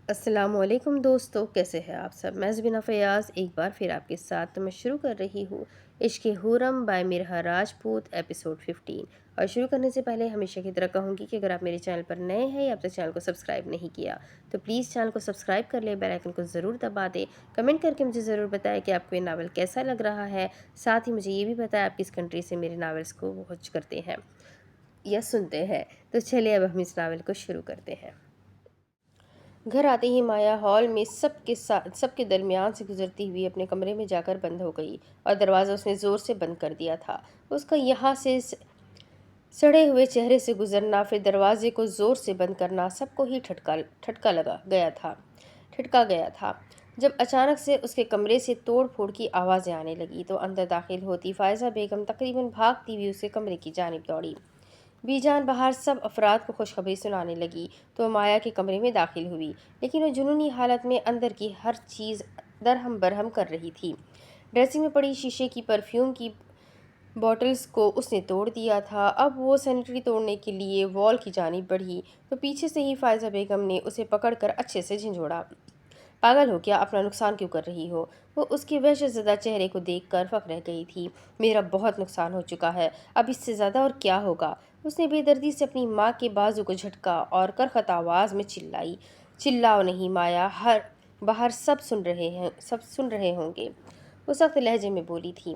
السلام علیکم دوستو، کیسے ہیں آپ سب؟ میں زبینہ فیاض ایک بار پھر آپ کے ساتھ میں شروع کر رہی ہوں عشق حورم بائی مرحا راجپوت ایپیسوڈ 15۔ اور شروع کرنے سے پہلے ہمیشہ کی طرح کہوں گی کہ اگر آپ میرے چینل پر نئے ہیں یا اب تک چینل کو سبسکرائب نہیں کیا تو پلیز چینل کو سبسکرائب کر لیں، بیل آئیکن کو ضرور دبا دیں، کمنٹ کر کے مجھے ضرور بتائیں کہ آپ کو یہ ناول کیسا لگ رہا ہے۔ ساتھ ہی مجھے یہ بھی بتائیں آپ کس کنٹری سے میرے ناولز کو واچ کرتے ہیں یا سنتے ہیں۔ تو چلیے اب ہم اس ناول کو شروع کرتے ہیں۔ گھر آتے ہی مایا ہال میں سب کے درمیان سے گزرتی ہوئی اپنے کمرے میں جا کر بند ہو گئی اور دروازہ اس نے زور سے بند کر دیا تھا۔ اس کا یہاں سے سڑے ہوئے چہرے سے گزرنا، پھر دروازے کو زور سے بند کرنا، سب کو ہی ٹھٹکا گیا تھا۔ جب اچانک سے اس کے کمرے سے توڑ پھوڑ کی آوازیں آنے لگی تو اندر داخل ہوتی فائزہ بیگم تقریباً بھاگتی ہوئی اس کے کمرے کی جانب دوڑی۔ بی جان باہر سب افراد کو خوشخبری سنانے لگی تو مایا کے کمرے میں داخل ہوئی، لیکن وہ جنونی حالت میں اندر کی ہر چیز درہم برہم کر رہی تھی۔ ڈریسنگ میں پڑی شیشے کی پرفیوم کی بوٹلز کو اس نے توڑ دیا تھا۔ اب وہ سینیٹری توڑنے کے لیے وال کی جانب بڑھی تو پیچھے سے ہی فائزہ بیگم نے اسے پکڑ کر اچھے سے جھنجھوڑا۔ پاگل ہو کیا؟ اپنا نقصان کیوں کر رہی ہو؟ وہ اس کے وحشت زدہ چہرے کو دیکھ کر فک رہ گئی تھی۔ میرا بہت نقصان ہو چکا ہے، اب اس سے زیادہ اور کیا ہوگا؟ اس نے بے دردی سے اپنی ماں کے بازو کو جھٹکا اور کرخت آواز میں چلائی، چلاؤ نہیں مایا، باہر سب سن رہے ہوں گے۔ وہ سخت لہجے میں بولی تھی،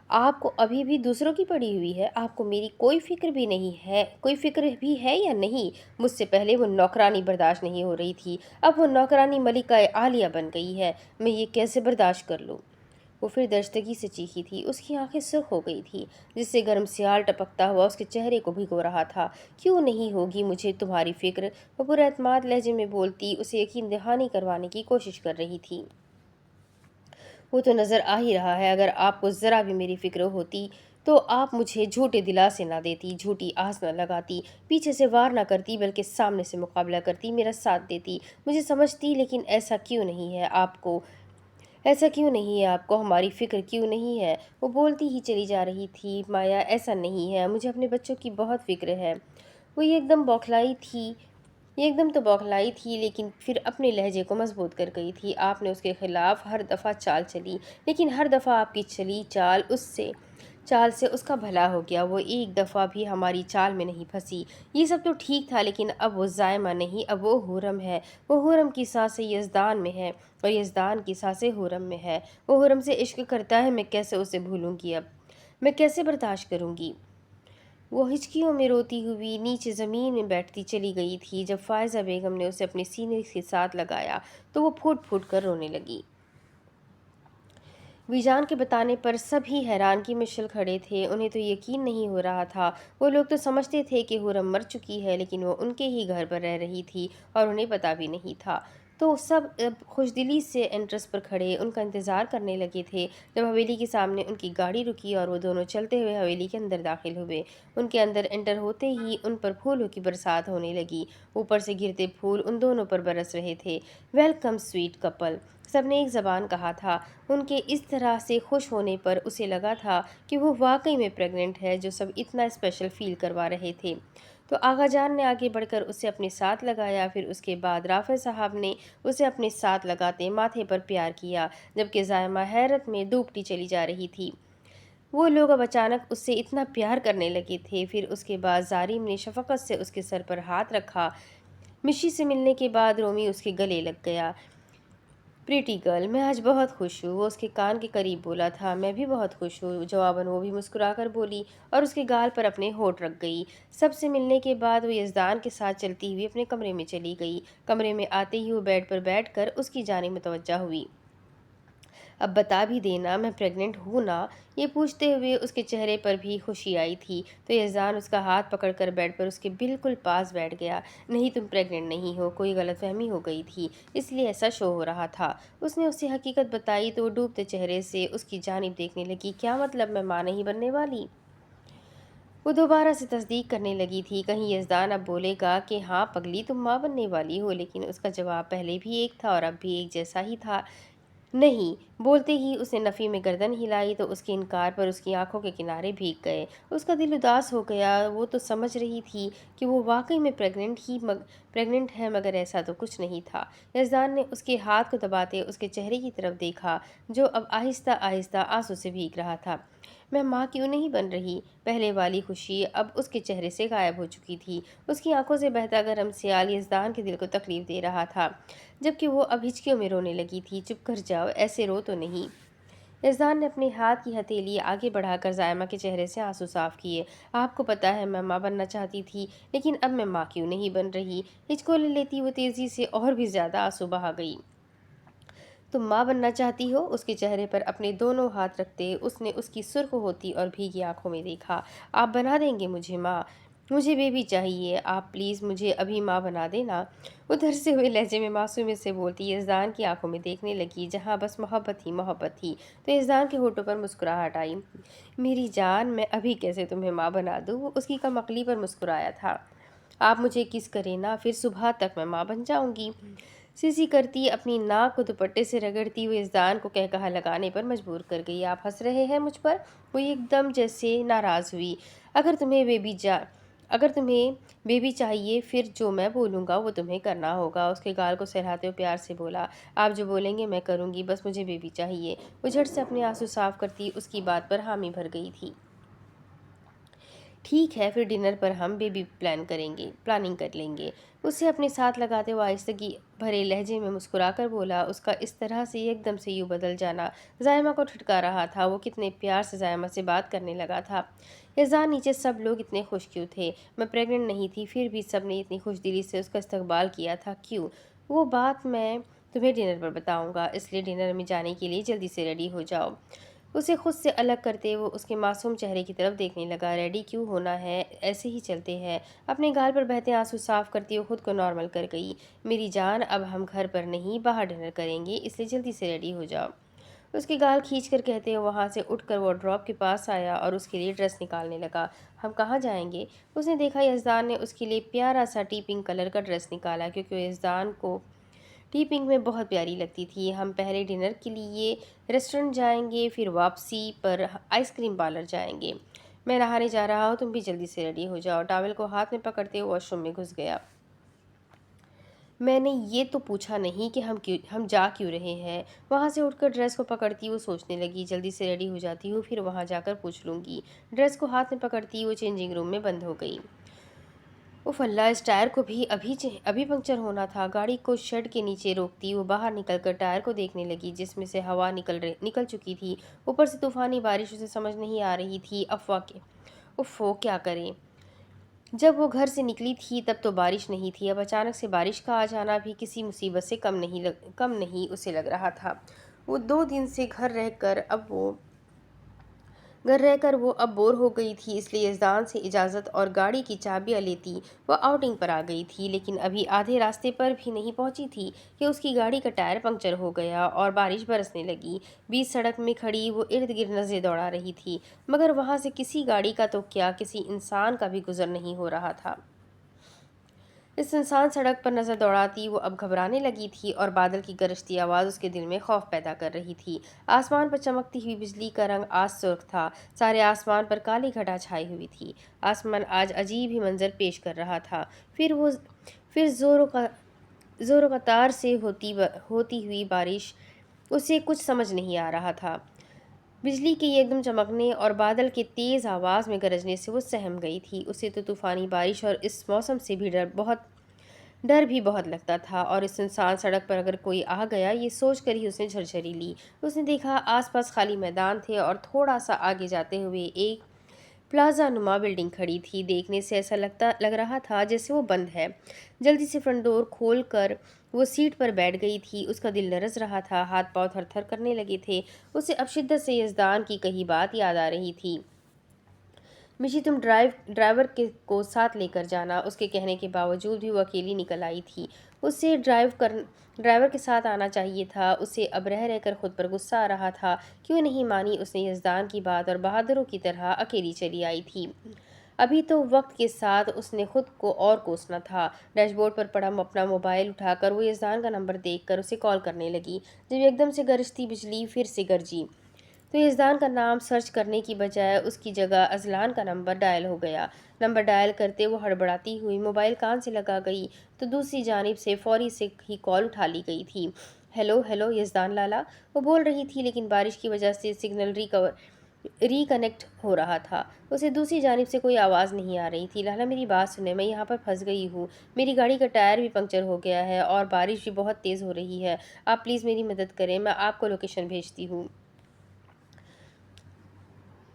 آپ کو ابھی بھی دوسروں کی پڑی ہوئی ہے؟ آپ کو میری کوئی فکر بھی ہے یا نہیں؟ مجھ سے پہلے وہ نوکرانی برداشت نہیں ہو رہی تھی، اب وہ نوکرانی ملکہ عالیہ بن گئی ہے، میں یہ کیسے برداشت کر لوں؟ وہ پھر درستگی سے چیخی تھی، اس کی آنکھیں سرخ ہو گئی تھی، جس سے گرم سیال ٹپکتا ہوا اس کے چہرے کو بھگو رہا تھا۔ کیوں نہیں ہوگی مجھے تمہاری فکر؟ وہ پر اعتماد لہجے میں بولتی اسے یقین دہانی کروانے کی کوشش کر رہی تھی۔ وہ تو نظر آ ہی رہا ہے، اگر آپ کو ذرا بھی میری فکر ہوتی تو آپ مجھے جھوٹے دلاسے نہ دیتی، جھوٹی آس نہ لگاتی، پیچھے سے وار نہ کرتی بلکہ سامنے سے مقابلہ کرتی، میرا ساتھ دیتی، مجھے سمجھتی۔ لیکن ایسا کیوں نہیں ہے آپ کو؟ ہماری فکر کیوں نہیں ہے؟ وہ بولتی ہی چلی جا رہی تھی، مایا ایسا نہیں ہے، مجھے اپنے بچوں کی بہت فکر ہے۔ وہ ایک دم تو بوکھلائی تھی لیکن پھر اپنے لہجے کو مضبوط کر گئی تھی۔ آپ نے اس کے خلاف ہر دفعہ چال چلی، لیکن ہر دفعہ آپ کی چلی چال سے اس کا بھلا ہو گیا، وہ ایک دفعہ بھی ہماری چال میں نہیں پھنسی۔ یہ سب تو ٹھیک تھا، لیکن اب وہ زائمہ نہیں، اب وہ حورم ہے۔ وہ حورم کی سانسیں یزدان میں ہے اور یزدان کی سانسیں حورم میں ہے۔ وہ حورم سے عشق کرتا ہے، میں کیسے اسے بھولوں گی؟ اب میں کیسے برداشت کروں گی؟ وہ ہچکیوں میں روتی ہوئی نیچے زمین میں بیٹھتی چلی گئی تھی۔ جب فائزہ بیگم نے اسے اپنے سینے کے ساتھ لگایا تو وہ پھوٹ پھوٹ کر رونے لگی۔ ویجان کے بتانے پر سب ہی حیرانگی میں شل کھڑے تھے، انہیں تو یقین نہیں ہو رہا تھا۔ وہ لوگ تو سمجھتے تھے کہ حورم مر چکی ہے، لیکن وہ ان کے ہی گھر پر رہ رہی تھی اور انہیں پتہ بھی نہیں تھا۔ تو سب اب خوشدلی سے انٹرس پر کھڑے ان کا انتظار کرنے لگے تھے۔ جب حویلی کے سامنے ان کی گاڑی رکی اور وہ دونوں چلتے ہوئے حویلی کے اندر داخل ہوئے، ان کے اندر انٹر ہوتے ہی ان پر پھولوں کی برسات ہونے لگی۔ اوپر سے گرتے پھول ان دونوں پر برس رہے تھے۔ ویلکم سویٹ کپل، سب نے ایک زبان کہا تھا۔ ان کے اس طرح سے خوش ہونے پر اسے لگا تھا کہ وہ واقعی میں پریگننٹ ہے، جو سب اتنا اسپیشل فیل کروا رہے تھے۔ تو آغا جان نے آگے بڑھ کر اسے اپنے ساتھ لگایا، پھر اس کے بعد رافع صاحب نے اسے اپنے ساتھ لگاتے ماتھے پر پیار کیا، جبکہ زائمہ حیرت میں دوبتی چلی جا رہی تھی۔ وہ لوگ اب اچانک اس سے اتنا پیار کرنے لگے تھے۔ پھر اس کے بعد زاریم نے شفقت سے اس کے سر پر ہاتھ رکھا۔ مشی سے ملنے کے بعد رومی اس کے گلے لگ گیا۔ پریٹی گرل، میں آج بہت خوش ہوں، وہ اس کے کان کے قریب بولا تھا۔ میں بھی بہت خوش ہوں، جواباً وہ بھی مسکرا کر بولی اور اس کے گال پر اپنے ہونٹ رکھ گئی۔ سب سے ملنے کے بعد وہ یزدان کے ساتھ چلتی ہوئی اپنے کمرے میں چلی گئی۔ کمرے میں آتے ہی وہ بیڈ پر بیٹھ کر اس کی جانب متوجہ ہوئی۔ اب بتا بھی دینا، میں پریگننٹ ہوں نا؟ یہ پوچھتے ہوئے اس کے چہرے پر بھی خوشی آئی تھی تو یزدان اس کا ہاتھ پکڑ کر بیڈ پر اس کے بالکل پاس بیٹھ گیا۔ نہیں، تم پریگننٹ نہیں ہو، کوئی غلط فہمی ہو گئی تھی، اس لیے ایسا شو ہو رہا تھا۔ اس نے اسے حقیقت بتائی تو وہ ڈوبتے چہرے سے اس کی جانب دیکھنے لگی۔ کیا مطلب، میں ماں نہیں بننے والی؟ وہ دوبارہ سے تصدیق کرنے لگی تھی، کہیں یزدان اب بولے گا کہ ہاں پگلی تم ماں بننے والی ہو، لیکن اس کا جواب پہلے بھی ایک تھا اور اب بھی ایک جیسا ہی تھا۔ نہیں بولتے ہی اس نے نفی میں گردن ہلائی تو اس کے انکار پر اس کی آنکھوں کے کنارے بھیگ گئے۔ اس کا دل اداس ہو گیا۔ وہ تو سمجھ رہی تھی کہ وہ واقعی میں پریگننٹ ہے، مگر ایسا تو کچھ نہیں تھا۔ یزدان نے اس کے ہاتھ کو دباتے اس کے چہرے کی طرف دیکھا جو اب آہستہ آہستہ آنسو سے بھیگ رہا تھا۔ میں ماں کیوں نہیں بن رہی؟ پہلے والی خوشی اب اس کے چہرے سے غائب ہو چکی تھی۔ اس کی آنکھوں سے بہتا گرم سیال یزدان کے دل کو تکلیف دے رہا تھا، جبکہ وہ اب ہچکیوں میں رونے لگی تھی۔ چپ کر جاؤ، ایسے رو تو نہیں۔ یزدان نے اپنے ہاتھ کی ہتھیلی آگے بڑھا کر زائمہ کے چہرے سے آنسو صاف کیے۔ آپ کو پتہ ہے میں ماں بننا چاہتی تھی، لیکن اب میں ماں کیوں نہیں بن رہی؟ ہچکولے لیتی وہ تیزی سے اور بھی زیادہ آنسو بہا گئی۔ تم ماں بننا چاہتی ہو؟ اس کے چہرے پر اپنے دونوں ہاتھ رکھتے اس نے اس کی سرخ ہوتی اور بھیگی آنکھوں میں دیکھا۔ آپ بنا دیں گے مجھے ماں؟ مجھے بیبی چاہیے، آپ پلیز مجھے ابھی ماں بنا دینا۔ وہ دھرسے ہوئے لہجے میں معصومیت سے بولتی یزدان کی آنکھوں میں دیکھنے لگی جہاں بس محبت ہی محبت تھی، تو یزدان کے ہونٹوں پر مسکراہٹ آئی۔ میری جان، میں ابھی کیسے تمہیں ماں بنا دوں؟ وہ اس کی کم عقلی پر مسکرایا تھا۔ آپ مجھے کس کریں نا، پھر صبح تک میں ماں بن جاؤں گی۔ سیسی کرتی اپنی ناک کو دوپٹے سے رگڑتی ہوئے یزدان کو کہا لگانے پر مجبور کر گئی۔ آپ ہنس رہے ہیں مجھ پر؟ وہ ایک دم جیسے ناراض ہوئی۔ اگر تمہیں بیبی چاہیے پھر جو میں بولوں گا وہ تمہیں کرنا ہوگا۔ اس کے گال کو سہلاتے ہوئے پیار سے بولا۔ آپ جو بولیں گے میں کروں گی، بس مجھے بیبی چاہیے۔ وہ جھٹ سے اپنے آنسو صاف کرتی اس کی بات پر حامی بھر گئی تھی۔ ٹھیک ہے، پھر ڈنر پر ہم بیبی پلاننگ کر لیں گے۔ اسے اپنے ساتھ لگاتے ہوئے آہستگی بھرے لہجے میں مسکرا کر بولا۔ اس کا اس طرح سے ایک دم سے یوں بدل جانا زائمہ کو ٹھٹکا رہا تھا۔ وہ کتنے پیار سے زائمہ سے بات کرنے لگا تھا۔ یزدان نیچے سب لوگ اتنے خوش کیوں تھے؟ میں پریگننٹ نہیں تھی، پھر بھی سب نے اتنی خوش دلی سے اس کا استقبال کیا تھا، کیوں؟ وہ بات میں تمہیں ڈنر پر بتاؤں گا، اس لیے ڈنر میں جانے کے لیے جلدی سے ریڈی ہو جاؤ۔ اسے خود سے الگ کرتے وہ اس کے معصوم چہرے کی طرف دیکھنے لگا۔ ریڈی کیوں ہونا ہے، ایسے ہی چلتے ہیں۔ اپنے گال پر بہتے آنسو صاف کرتی وہ خود کو نارمل کر گئی۔ میری جان، اب ہم گھر پر نہیں باہر ڈنر کریں گے، اس لیے جلدی سے ریڈی ہو جاؤ۔ اس کے گال کھینچ کر کہتے ہوئے وہاں سے اٹھ کر وارڈروب کے پاس آیا اور اس کے لیے ڈریس نکالنے لگا۔ ہم کہاں جائیں گے؟ اس نے دیکھا یزدان نے اس کے لیے پیارا سا ٹی پنک کلر کا ڈریس نکالا، کیونکہ یزدان کو ٹی پنک میں بہت پیاری لگتی تھی۔ ہم پہلے ڈنر کے لیے ریسٹورنٹ جائیں گے، پھر واپسی پر آئس کریم پارلر جائیں گے۔ میں نہانے جا رہا ہوں، تم بھی جلدی سے ریڈی ہو جاؤ۔ ٹاول کو ہاتھ میں پکڑتے وہ واش روم میں گھس گیا۔ میں نے یہ تو پوچھا نہیں کہ ہم جا کیوں رہے ہیں؟ وہاں سے اٹھ کر ڈریس کو پکڑتی وہ سوچنے لگی، جلدی سے ریڈی ہو جاتی ہوں، پھر وہاں جا کر پوچھ لوں گی۔ ڈریس کو ہاتھ میں پکڑتی وہ چینجنگ روم میں بند ہو گئی۔ اف اللہ، اس ٹائر کو بھی ابھی پنکچر ہونا تھا۔ گاڑی کو شیڈ کے نیچے روکتی وہ باہر نکل کر ٹائر کو دیکھنے لگی جس میں سے ہوا نکل چکی تھی۔ اوپر سے طوفانی بارش، اسے سمجھ نہیں آ رہی تھی وہ کیا کرے۔ جب وہ گھر سے نکلی تھی تب تو بارش نہیں تھی، اب اچانک سے بارش کا آ جانا بھی کسی مصیبت سے کم نہیں اسے لگ رہا تھا۔ وہ 2 دن سے گھر رہ کر وہ اب بور ہو گئی تھی، اس لیے یزدان سے اجازت اور گاڑی کی چابیاں لیتی وہ آؤٹنگ پر آ گئی تھی۔ لیکن ابھی آدھے راستے پر بھی نہیں پہنچی تھی کہ اس کی گاڑی کا ٹائر پنکچر ہو گیا اور بارش برسنے لگی۔ بیچ سڑک میں کھڑی وہ ارد گرد نظریں دوڑا رہی تھی، مگر وہاں سے کسی گاڑی کا تو کیا کسی انسان کا بھی گزر نہیں ہو رہا تھا۔ اس سنسان سڑک پر نظر دوڑاتی وہ اب گھبرانے لگی تھی اور بادل کی گرجتی آواز اس کے دل میں خوف پیدا کر رہی تھی۔ آسمان پر چمکتی ہوئی بجلی کا رنگ آج سرخ تھا، سارے آسمان پر کالی گھٹا چھائی ہوئی تھی۔ آسمان آج عجیب ہی منظر پیش کر رہا تھا۔ پھر زور و قطار سے ہوتی ہوئی بارش، اسے کچھ سمجھ نہیں آ رہا تھا۔ بجلی کے ایک دم چمکنے اور بادل کے تیز آواز میں گرجنے سے وہ سہم گئی تھی۔ اسے تو طوفانی بارش اور اس موسم سے بھی ڈر بھی بہت لگتا تھا، اور اس سنسان سڑک پر اگر کوئی آ گیا، یہ سوچ کر ہی اس نے جھرجھری لی۔ اس نے دیکھا آس پاس خالی میدان تھے اور تھوڑا سا آگے جاتے ہوئے ایک پلازا نما بلڈنگ کھڑی تھی۔ دیکھنے سے ایسا لگ رہا تھا جیسے وہ بند ہے۔ جلدی سے فرنٹ ڈور کھول کر وہ سیٹ پر بیٹھ گئی تھی۔ اس کا دل لرز رہا تھا، ہاتھ پاؤں تھر تھر کرنے لگے تھے۔ اسے اب شدت سے یزدان کی کہی بات یاد آ رہی تھی۔ مشی، تم ڈرائیور کو ساتھ لے کر جانا۔ اس کے کہنے کے باوجود بھی وہ اکیلی نکل آئی تھی۔ اسے ڈرائیور کے ساتھ آنا چاہیے تھا۔ اسے اب رہ کر خود پر غصہ آ رہا تھا، کیوں نہیں مانی اس نے یزدان کی بات اور بہادروں کی طرح اکیلی چلی آئی تھی۔ ابھی تو وقت کے ساتھ اس نے خود کو اور کوسنا تھا۔ ڈیش بورڈ پر پڑا اپنا موبائل اٹھا کر وہ یزدان کا نمبر دیکھ کر اسے کال کرنے لگی، جب ایک دم سے گرجتی بجلی پھر سے گرجی تو یزدان کا نام سرچ کرنے کی بجائے اس کی جگہ اذلان کا نمبر ڈائل ہو گیا۔ نمبر ڈائل کرتے وہ ہڑبڑاتی ہوئی موبائل کان سے لگا گئی تو دوسری جانب سے فوری سے ہی کال اٹھا لی گئی تھی۔ ہیلو ہیلو یزدان لالا، وہ بول رہی تھی، لیکن بارش کی وجہ سے سگنل ری کنیکٹ ہو رہا تھا۔ اسے دوسری جانب سے کوئی آواز نہیں آ رہی تھی۔ لالا میری بات سنیں، میں یہاں پر پھنس گئی ہوں، میری گاڑی کا ٹائر بھی پنکچر ہو گیا ہے اور بارش بھی بہت تیز ہو رہی ہے، آپ پلیز میری مدد کریں، میں آپ کو لوکیشن بھیجتی ہوں۔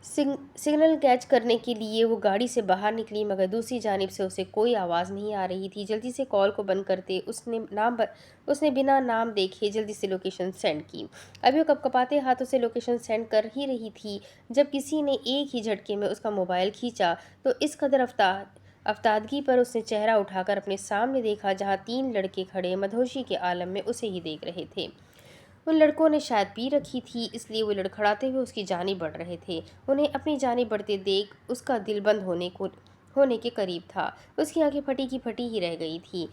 سگنل کیچ کرنے کے لیے وہ گاڑی سے باہر نکلی، مگر دوسری جانب سے اسے کوئی آواز نہیں آ رہی تھی۔ جلدی سے کال کو بند کرتے اس نے بنا نام دیکھے جلدی سے لوکیشن سینڈ کی۔ ابھی وہ کپکپاتے ہاتھوں سے لوکیشن سینڈ کر ہی رہی تھی جب کسی نے ایک ہی جھٹکے میں اس کا موبائل کھینچا تو اس قدر افتادگی پر اس نے چہرہ اٹھا کر اپنے سامنے دیکھا جہاں 3 لڑکے کھڑے مدہوشی کے عالم میں اسے ہی دیکھ رہے تھے۔ ان لڑکوں نے شاید پی رکھی تھی، اس لیے وہ لڑکھڑاتے ہوئے اس کی جانب بڑھ رہے تھے۔ انہیں اپنی جانب بڑھتے دیکھ اس کا دل بند ہونے کے قریب تھا۔ اس کی آنکھیں پھٹی کی پھٹی ہی رہ گئی تھی،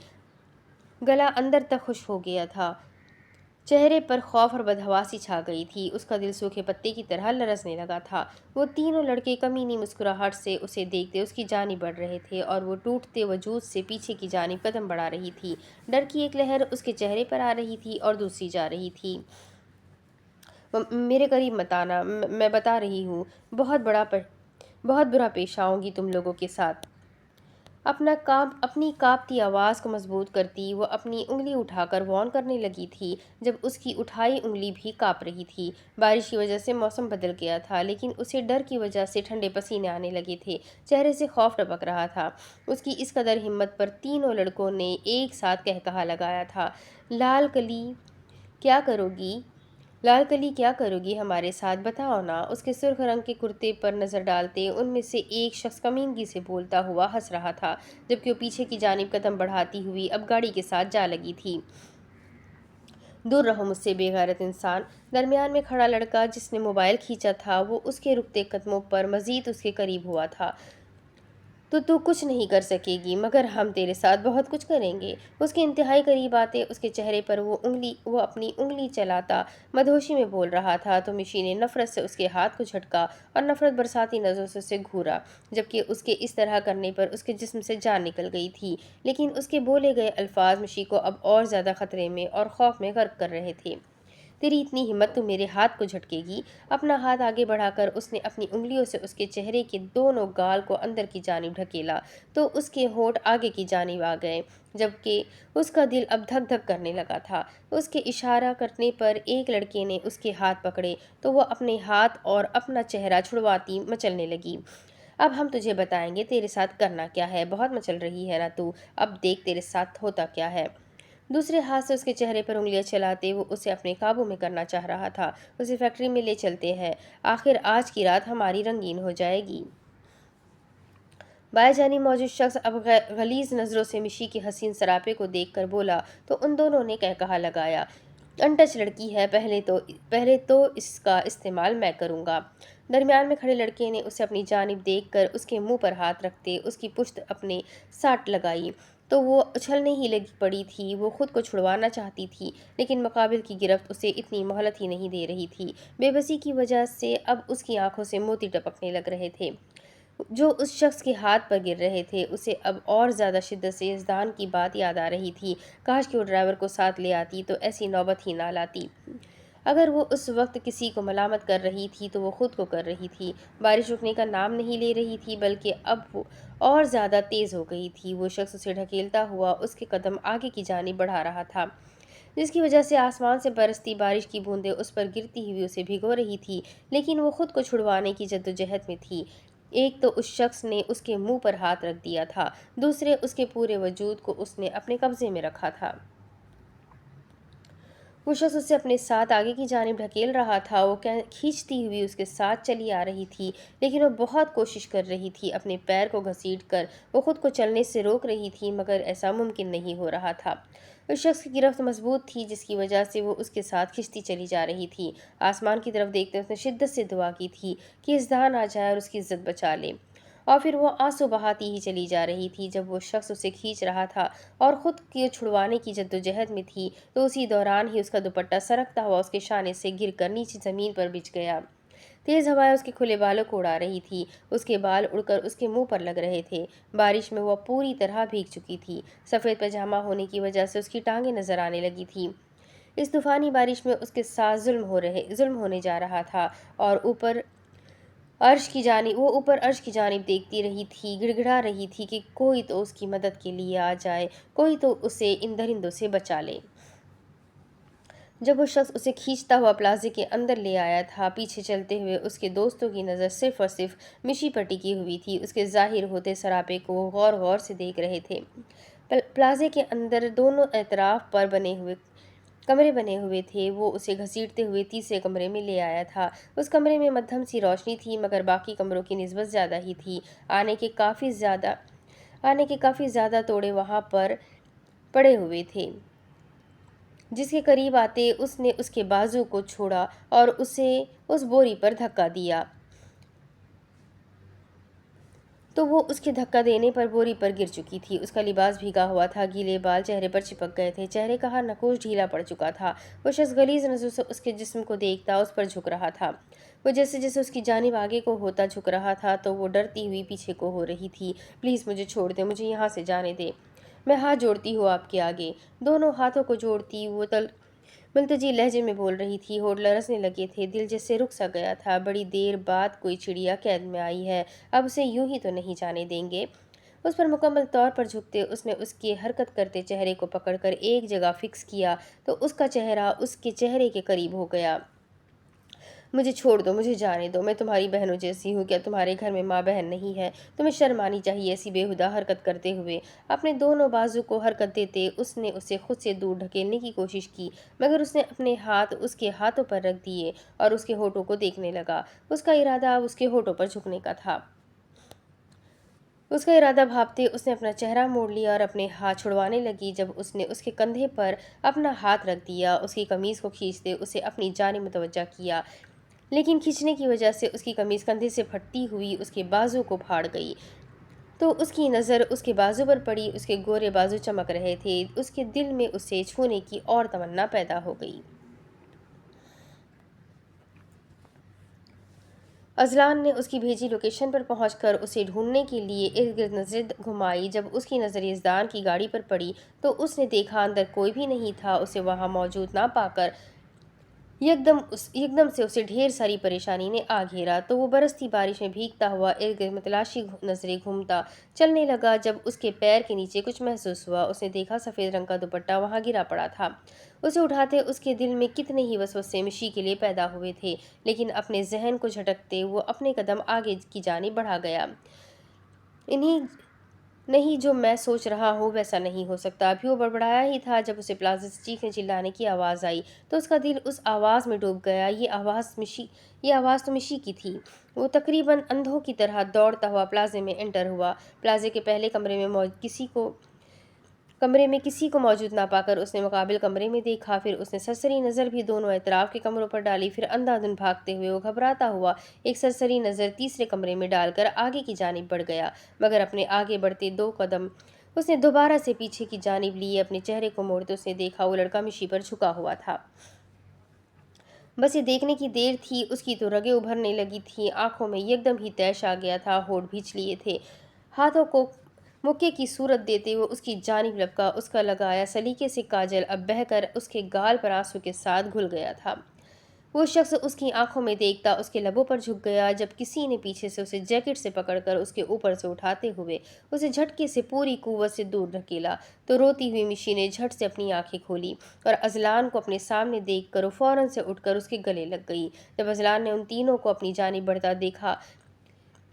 گلا اندر تک خشک ہو گیا تھا، چہرے پر خوف اور بدحواسی چھا گئی تھی، اس کا دل سوکھے پتے کی طرح لرزنے لگا تھا۔ وہ تینوں لڑکے کمینی مسکراہٹ سے اسے دیکھتے اس کی جانب بڑھ رہے تھے اور وہ ٹوٹتے وجود سے پیچھے کی جانب قدم بڑھا رہی تھی۔ ڈر کی ایک لہر اس کے چہرے پر آ رہی تھی اور دوسری جا رہی تھی۔ میرے قریب مت آنا، میں بتا رہی ہوں، بہت برا پیش آؤں گی تم لوگوں کے ساتھ۔ اپنی کانپتی آواز کو مضبوط کرتی وہ اپنی انگلی اٹھا کر وارن کرنے لگی تھی جب اس کی اٹھائی انگلی بھی کانپ رہی تھی۔ بارش کی وجہ سے موسم بدل گیا تھا، لیکن اسے ڈر کی وجہ سے ٹھنڈے پسینے آنے لگے تھے، چہرے سے خوف ٹپک رہا تھا۔ اس کی اس قدر ہمت پر تینوں لڑکوں نے ایک ساتھ کہا لگایا تھا، لال کلی کیا کرو گی ہمارے ساتھ، بتاؤ نا۔ اس کے سرخ رنگ کے کرتے پر نظر ڈالتے ان میں سے ایک شخص کمینگی سے بولتا ہوا ہنس رہا تھا، جبکہ وہ پیچھے کی جانب قدم بڑھاتی ہوئی اب گاڑی کے ساتھ جا لگی تھی۔ دور رہو مجھ سے بے غیرت انسان۔ درمیان میں کھڑا لڑکا جس نے موبائل کھینچا تھا وہ اس کے رکتے قدموں پر مزید اس کے قریب ہوا تھا۔ تو کچھ نہیں کر سکے گی، مگر ہم تیرے ساتھ بہت کچھ کریں گے۔ اس کے انتہائی قریب آتے اس کے چہرے پر وہ اپنی انگلی چلاتا مدہوشی میں بول رہا تھا تو مشی نے نفرت سے اس کے ہاتھ کو جھٹکا اور نفرت برساتی نظروں سے اسے گھورا، جبکہ اس کے اس طرح کرنے پر اس کے جسم سے جان نکل گئی تھی، لیکن اس کے بولے گئے الفاظ مشی کو اب اور زیادہ خطرے میں اور خوف میں غرق کر رہے تھے۔ تیری اتنی ہمت، تو میرے ہاتھ کو جھٹکے گی؟ اپنا ہاتھ آگے بڑھا کر اس نے اپنی انگلیوں سے اس کے چہرے کے دونوں گال کو اندر کی جانب ڈھکیلا تو اس کے ہونٹ آگے کی جانب آ گئے، جبکہ اس کا دل اب دھک دھک کرنے لگا تھا۔ اس کے اشارہ کرنے پر ایک لڑکے نے اس کے ہاتھ پکڑے تو وہ اپنے ہاتھ اور اپنا چہرہ چھڑواتی مچلنے لگی۔ اب ہم تجھے بتائیں گے تیرے ساتھ کرنا کیا ہے، بہت مچل رہی ہے نا تو، اب دیکھ تیرے ساتھ ہوتا کیا ہے۔ دوسرے ہاتھ سے اس کے چہرے پر انگلیاں چلاتے وہ اسے اپنے قابو میں کرنا چاہ رہا تھا۔ اسے فیکٹری میں لے چلتے ہیں، آخر آج کی رات ہماری رنگین ہو جائے گی۔ بائیں جانب موجود شخص اب غلیظ نظروں سے مشی کے حسین سراپے کو دیکھ کر بولا تو ان دونوں نے کہا لگایا، ان ٹچ لڑکی ہے، پہلے تو اس کا استعمال میں کروں گا۔ درمیان میں کھڑے لڑکے نے اسے اپنی جانب دیکھ کر اس کے منہ پر ہاتھ رکھتے اس کی پشت اپنے ساٹھ لگائی تو وہ اچھلنے ہی لگی پڑی تھی۔ وہ خود کو چھڑوانا چاہتی تھی، لیکن مقابل کی گرفت اسے اتنی مہلت ہی نہیں دے رہی تھی۔ بے بسی کی وجہ سے اب اس کی آنکھوں سے موتی ٹپکنے لگ رہے تھے جو اس شخص کے ہاتھ پر گر رہے تھے۔ اسے اب اور زیادہ شدت سے یزدان کی بات یاد آ رہی تھی، کاش کہ وہ ڈرائیور کو ساتھ لے آتی تو ایسی نوبت ہی نہ لاتی۔ اگر وہ اس وقت کسی کو ملامت کر رہی تھی تو وہ خود کو کر رہی تھی۔ بارش رکنے کا نام نہیں لے رہی تھی، بلکہ اب وہ اور زیادہ تیز ہو گئی تھی۔ وہ شخص اسے ڈھکیلتا ہوا اس کے قدم آگے کی جانب بڑھا رہا تھا، جس کی وجہ سے آسمان سے برستی بارش کی بوندیں اس پر گرتی ہوئی اسے بھگو رہی تھی، لیکن وہ خود کو چھڑوانے کی جدوجہد میں تھی۔ ایک تو اس شخص نے اس کے منہ پر ہاتھ رکھ دیا تھا، دوسرے اس کے پورے وجود کو اس نے اپنے قبضے میں رکھا تھا۔ وہ شخص اسے اپنے ساتھ آگے کی جانب ڈھکیل رہا تھا، وہ کھینچتی ہوئی اس کے ساتھ چلی آ رہی تھی، لیکن وہ بہت کوشش کر رہی تھی، اپنے پیر کو گھسیٹ کر وہ خود کو چلنے سے روک رہی تھی، مگر ایسا ممکن نہیں ہو رہا تھا۔ اس شخص کی گرفت مضبوط تھی، جس کی وجہ سے وہ اس کے ساتھ کھنچتی چلی جا رہی تھی۔ آسمان کی طرف دیکھتے اس نے شدت سے دعا کی تھی کہ یزدان آ جائے اور اس کی عزت بچا لے، اور پھر وہ آنسو بہاتی ہی چلی جا رہی تھی۔ جب وہ شخص اسے کھینچ رہا تھا اور خود کو چھڑوانے کی جدوجہد میں تھی تو اسی دوران ہی اس کا دوپٹہ سرکتا ہوا اس کے شانے سے گر کر نیچے زمین پر بچھ گیا۔ تیز ہوائیں اس کے کھلے بالوں کو اڑا رہی تھی، اس کے بال اڑ کر اس کے منہ پر لگ رہے تھے۔ بارش میں وہ پوری طرح بھیگ چکی تھی، سفید پاجامہ ہونے کی وجہ سے اس کی ٹانگیں نظر آنے لگی تھی۔ اس طوفانی بارش میں اس کے ساتھ ظلم ہونے جا رہا تھا اور وہ اوپر عرش کی جانب دیکھتی رہی تھی، گڑ گڑا رہی تھی کہ کوئی تو اس کی مدد کے لیے آ جائے، کوئی تو اسے ان درندوں سے بچا لے۔ جب وہ شخص اسے کھینچتا ہوا پلازے کے اندر لے آیا تھا، پیچھے چلتے ہوئے اس کے دوستوں کی نظر صرف اور صرف مشی پر ٹکی ہوئی تھی۔ اس کے ظاہر ہوتے سراپے کو وہ غور غور سے دیکھ رہے تھے۔ پلازے کے اندر دونوں اطراف پر کمرے بنے ہوئے تھے۔ وہ اسے گھسیٹتے ہوئے تیسرے کمرے میں لے آیا تھا۔ اس کمرے میں مدھم سی روشنی تھی، مگر باقی کمروں کی نسبت زیادہ ہی تھی۔ آنے کے کافی زیادہ توڑے وہاں پر پڑے ہوئے تھے۔ جس کے قریب آتے اس نے اس کے بازو کو چھوڑا اور اسے اس بوری پر دھکا دیا تو وہ اس کے دھکا دینے پر بوری پر گر چکی تھی۔ اس کا لباس بھیگا ہوا تھا، گیلے بال چہرے پر چپک گئے تھے، چہرے کا ہر نقوش ڈھیلا پڑ چکا تھا۔ وہ شخص غلیظ نظروں سے اس کے جسم کو دیکھتا اس پر جھک رہا تھا۔ وہ جیسے جیسے اس کی جانب آگے کو ہوتا جھک رہا تھا تو وہ ڈرتی ہوئی پیچھے کو ہو رہی تھی۔ پلیز مجھے چھوڑ دیں، مجھے یہاں سے جانے دیں، میں ہاتھ جوڑتی ہوں آپ کے آگے۔ دونوں ہاتھوں کو جوڑتی وہ ملتجی لہجے میں بول رہی تھی۔ ہونٹ لرزنے لگے تھے، دل جیسے رک سا گیا تھا۔ بڑی دیر بعد کوئی چڑیا قید میں آئی ہے، اب اسے یوں ہی تو نہیں جانے دیں گے۔ اس پر مکمل طور پر جھکتے اس نے اس کے حرکت کرتے چہرے کو پکڑ کر ایک جگہ فکس کیا تو اس کا چہرہ اس کے چہرے کے قریب ہو گیا۔ مجھے چھوڑ دو، مجھے جانے دو، میں تمہاری بہنوں جیسی ہوں، کیا تمہارے گھر میں ماں بہن نہیں ہے؟ تمہیں شرم آنی چاہیے ایسی بےہودہ حرکت کرتے ہوئے۔ اپنے دونوں بازو کو حرکت دیتے اس نے اسے خود سے دور ڈھکیلنے کی کوشش کی، مگر اس نے اپنے ہاتھ اس کے ہاتھوں پر رکھ دیے اور اس کے ہونٹوں کو دیکھنے لگا۔ اس کا ارادہ اب اس کے ہونٹوں پر جھکنے کا تھا۔ اس کا ارادہ بھانپتے اس نے اپنا چہرہ موڑ لیا اور اپنے ہاتھ چھڑوانے لگی۔ جب اس نے اس کے کندھے پر اپنا ہاتھ رکھ دیا، اس کی قمیض کو کھینچتے اسے اپنی جانب متوجہ کیا، لیکن کھینچنے کی وجہ سے اس کی قمیض کندھے سے پھٹتی ہوئی اس کے بازو کو پھاڑ گئی تو اس کی نظر اس کے بازو پر پڑی۔ اس کے گورے بازو چمک رہے تھے، اس کے دل میں اسے چھونے کی اور تمنا پیدا ہو گئی۔ اذلان نے اس کی بھیجی لوکیشن پر پہنچ کر اسے ڈھونڈنے کے لیے ارد گرد نظریں گھمائی۔ جب اس کی نظر یزدان کی گاڑی پر پڑی تو اس نے دیکھا اندر کوئی بھی نہیں تھا۔ اسے وہاں موجود نہ پا کر یکدم سے اسے ڈھیر ساری پریشانی نے آ گھیرا تو وہ برستی بارش میں بھیگتا ہوا ارد گرد متلاشی نظریں گھومتا چلنے لگا۔ جب اس کے پیر کے نیچے کچھ محسوس ہوا، اس نے دیکھا سفید رنگ کا دوپٹہ وہاں گرا پڑا تھا۔ اسے اٹھاتے اس کے دل میں کتنے ہی وسوسے مشی کے لیے پیدا ہوئے تھے، لیکن اپنے ذہن کو جھٹکتے وہ اپنے قدم آگے کی جانب بڑھا گیا۔ نہیں، جو میں سوچ رہا ہوں ویسا نہیں ہو سکتا۔ ابھی وہ بڑبڑایا ہی تھا جب اسے پلازے سے چیخنے چلانے کی آواز آئی تو اس کا دل اس آواز میں ڈوب گیا۔ یہ آواز تو مشی کی تھی۔ وہ تقریباً اندھوں کی طرح دوڑتا ہوا پلازے میں انٹر ہوا۔ پلازے کے پہلے کمرے میں کسی کو موجود نہ پا کر اس نے مقابل کمرے میں دیکھا، پھر اس نے سرسری نظر بھی دونوں اطراف کے کمروں پر ڈالی، پھر اندھا دھند بھاگتے ہوئے وہ گھبراتا ہوا ایک سرسری نظر تیسرے کمرے میں ڈال کر آگے کی جانب بڑھ گیا، مگر اپنے آگے بڑھتے 2 قدم اس نے دوبارہ سے پیچھے کی جانب لیے۔ اپنے چہرے کو موڑتے اس نے دیکھا وہ لڑکا مشی پر جھکا ہوا تھا۔ بس یہ دیکھنے کی دیر تھی، اس کی تو رگیں ابھرنے لگی تھیں، آنکھوں میں یکدم ہی طیش آ گیا تھا، ہونٹ بھینچ لیے تھے۔ ہاتھوں کو مکے کی صورت دیتے وہ اس کی جانب لپکا، اس کا لگایا سلیقے سے کاجل اب بہہ کر اس کے گال پر آنسو کے ساتھ گھل گیا تھا۔ وہ شخص اس کی آنکھوں میں دیکھتا اس کے لبوں پر جھک گیا۔ جب کسی نے پیچھے سے اسے جیکٹ سے پکڑ کر اس کے اوپر سے اٹھاتے ہوئے اسے جھٹکے سے پوری قوت سے دور دھکیلا تو روتی ہوئی مشی نے جھٹ سے اپنی آنکھیں کھولی اور اذلان کو اپنے سامنے دیکھ کر وہ فوراً سے اٹھ کر اس کے گلے لگ گئی۔ جب اذلان نے ان تینوں کو اپنی جانب بڑھتا دیکھا،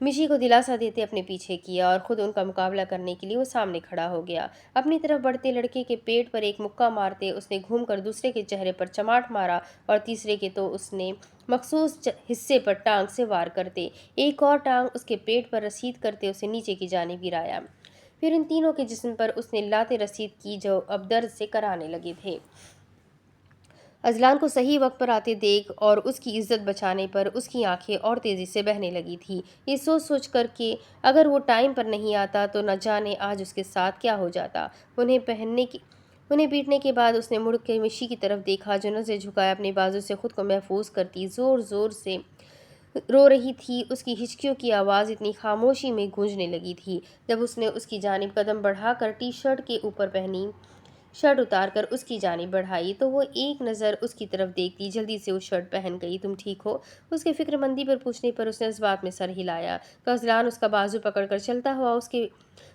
مشی کو دلاسا دیتے اپنے پیچھے کیا اور خود ان کا مقابلہ کرنے کے لیے وہ سامنے کھڑا ہو گیا۔ اپنی طرف بڑھتے لڑکے کے پیٹ پر ایک مکہ مارتے اس نے گھوم کر دوسرے کے چہرے پر چماٹ مارا اور تیسرے کے تو اس نے مخصوص حصے پر ٹانگ سے وار کرتے ایک اور ٹانگ اس کے پیٹ پر رسید کرتے اسے نیچے کی جانب گرایا۔ پھر ان تینوں کے جسم پر اس نے لاتیں رسید کی جو اب درد سے کرانے لگے تھے۔ ازلان کو صحیح وقت پر آتے دیکھ اور اس کی عزت بچانے پر اس کی آنکھیں اور تیزی سے بہنے لگی تھی، یہ سوچ سوچ کر کہ اگر وہ ٹائم پر نہیں آتا تو نہ جانے آج اس کے ساتھ کیا ہو جاتا۔ انہیں پیٹنے کے بعد اس نے مڑ کے مشی کی طرف دیکھا جو نظریں جھکائے اپنے بازو سے خود کو محفوظ کرتی زور زور سے رو رہی تھی۔ اس کی ہچکیوں کی آواز اتنی خاموشی میں گونجنے لگی تھی جب اس نے اس کی جانب قدم بڑھا کر ٹی شرٹ کے اوپر پہنی شرٹ اتار کر اس کی جانب بڑھائی تو وہ ایک نظر اس کی طرف دیکھتی جلدی سے وہ شرٹ پہن گئی۔ تم ٹھیک ہو؟ اس کے فکر مندی پر پوچھنے پر اس نے اس بات میں سر ہلایا۔ غزلان اس کا بازو پکڑ کر چلتا ہوا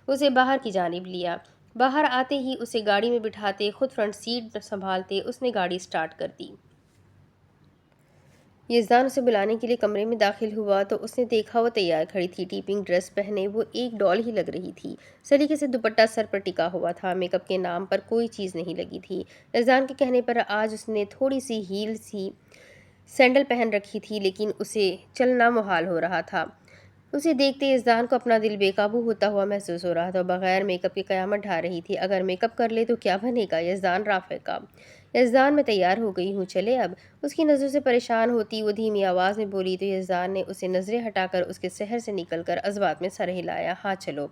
اسے باہر کی جانب لیا۔ باہر آتے ہی اسے گاڑی میں بٹھاتے خود فرنٹ سیٹ سنبھالتے اس نے گاڑی سٹارٹ کر دی۔ یزدان اسے بلانے کے لیے کمرے میں داخل ہوا تو اس نے دیکھا وہ تیار کھڑی تھی، ٹی پنک ڈریس پہنے وہ ایک ڈال ہی لگ رہی تھی۔ سلیقے سے دوپٹہ سر پر ٹکا ہوا تھا، میک اپ کے نام پر کوئی چیز نہیں لگی تھی۔ یزدان کے کہنے پر آج اس نے تھوڑی سی ہیل سی سینڈل پہن رکھی تھی لیکن اسے چلنا محال ہو رہا تھا۔ اسے دیکھتے یزدان کو اپنا دل بے قابو ہوتا ہوا محسوس ہو رہا تھا۔ بغیر میک اپ کی قیامت ڈھا رہی تھی۔ اگر میک اپ کر لے تو کیا بنے گا؟ یزدان رافع کا یزدان میں تیار ہو گئی ہوں، چلے اب؟ اس کی نظروں سے پریشان ہوتی وہ دھیمی آواز میں بولی تو یزدان نے اسے نظریں ہٹا کر اس کے سحر سے نکل کر ازبات میں سر ہلایا۔ ہاں چلو۔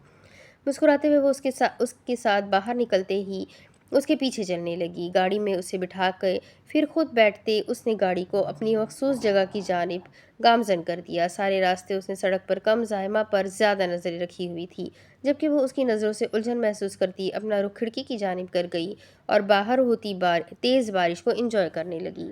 مسکراتے ہوئے وہ اس کے ساتھ باہر نکلتے ہی اس کے پیچھے چلنے لگی۔ گاڑی میں اسے بٹھا کے پھر خود بیٹھتے اس نے گاڑی کو اپنی مخصوص جگہ کی جانب گامزن کر دیا۔ سارے راستے اس نے سڑک پر کم زحمہ پر زیادہ نظریں رکھی ہوئی تھی، جبکہ وہ اس کی نظروں سے الجھن محسوس کرتی اپنا رخ کھڑکی کی جانب کر گئی اور باہر ہوتی تیز بارش کو انجوائے کرنے لگی۔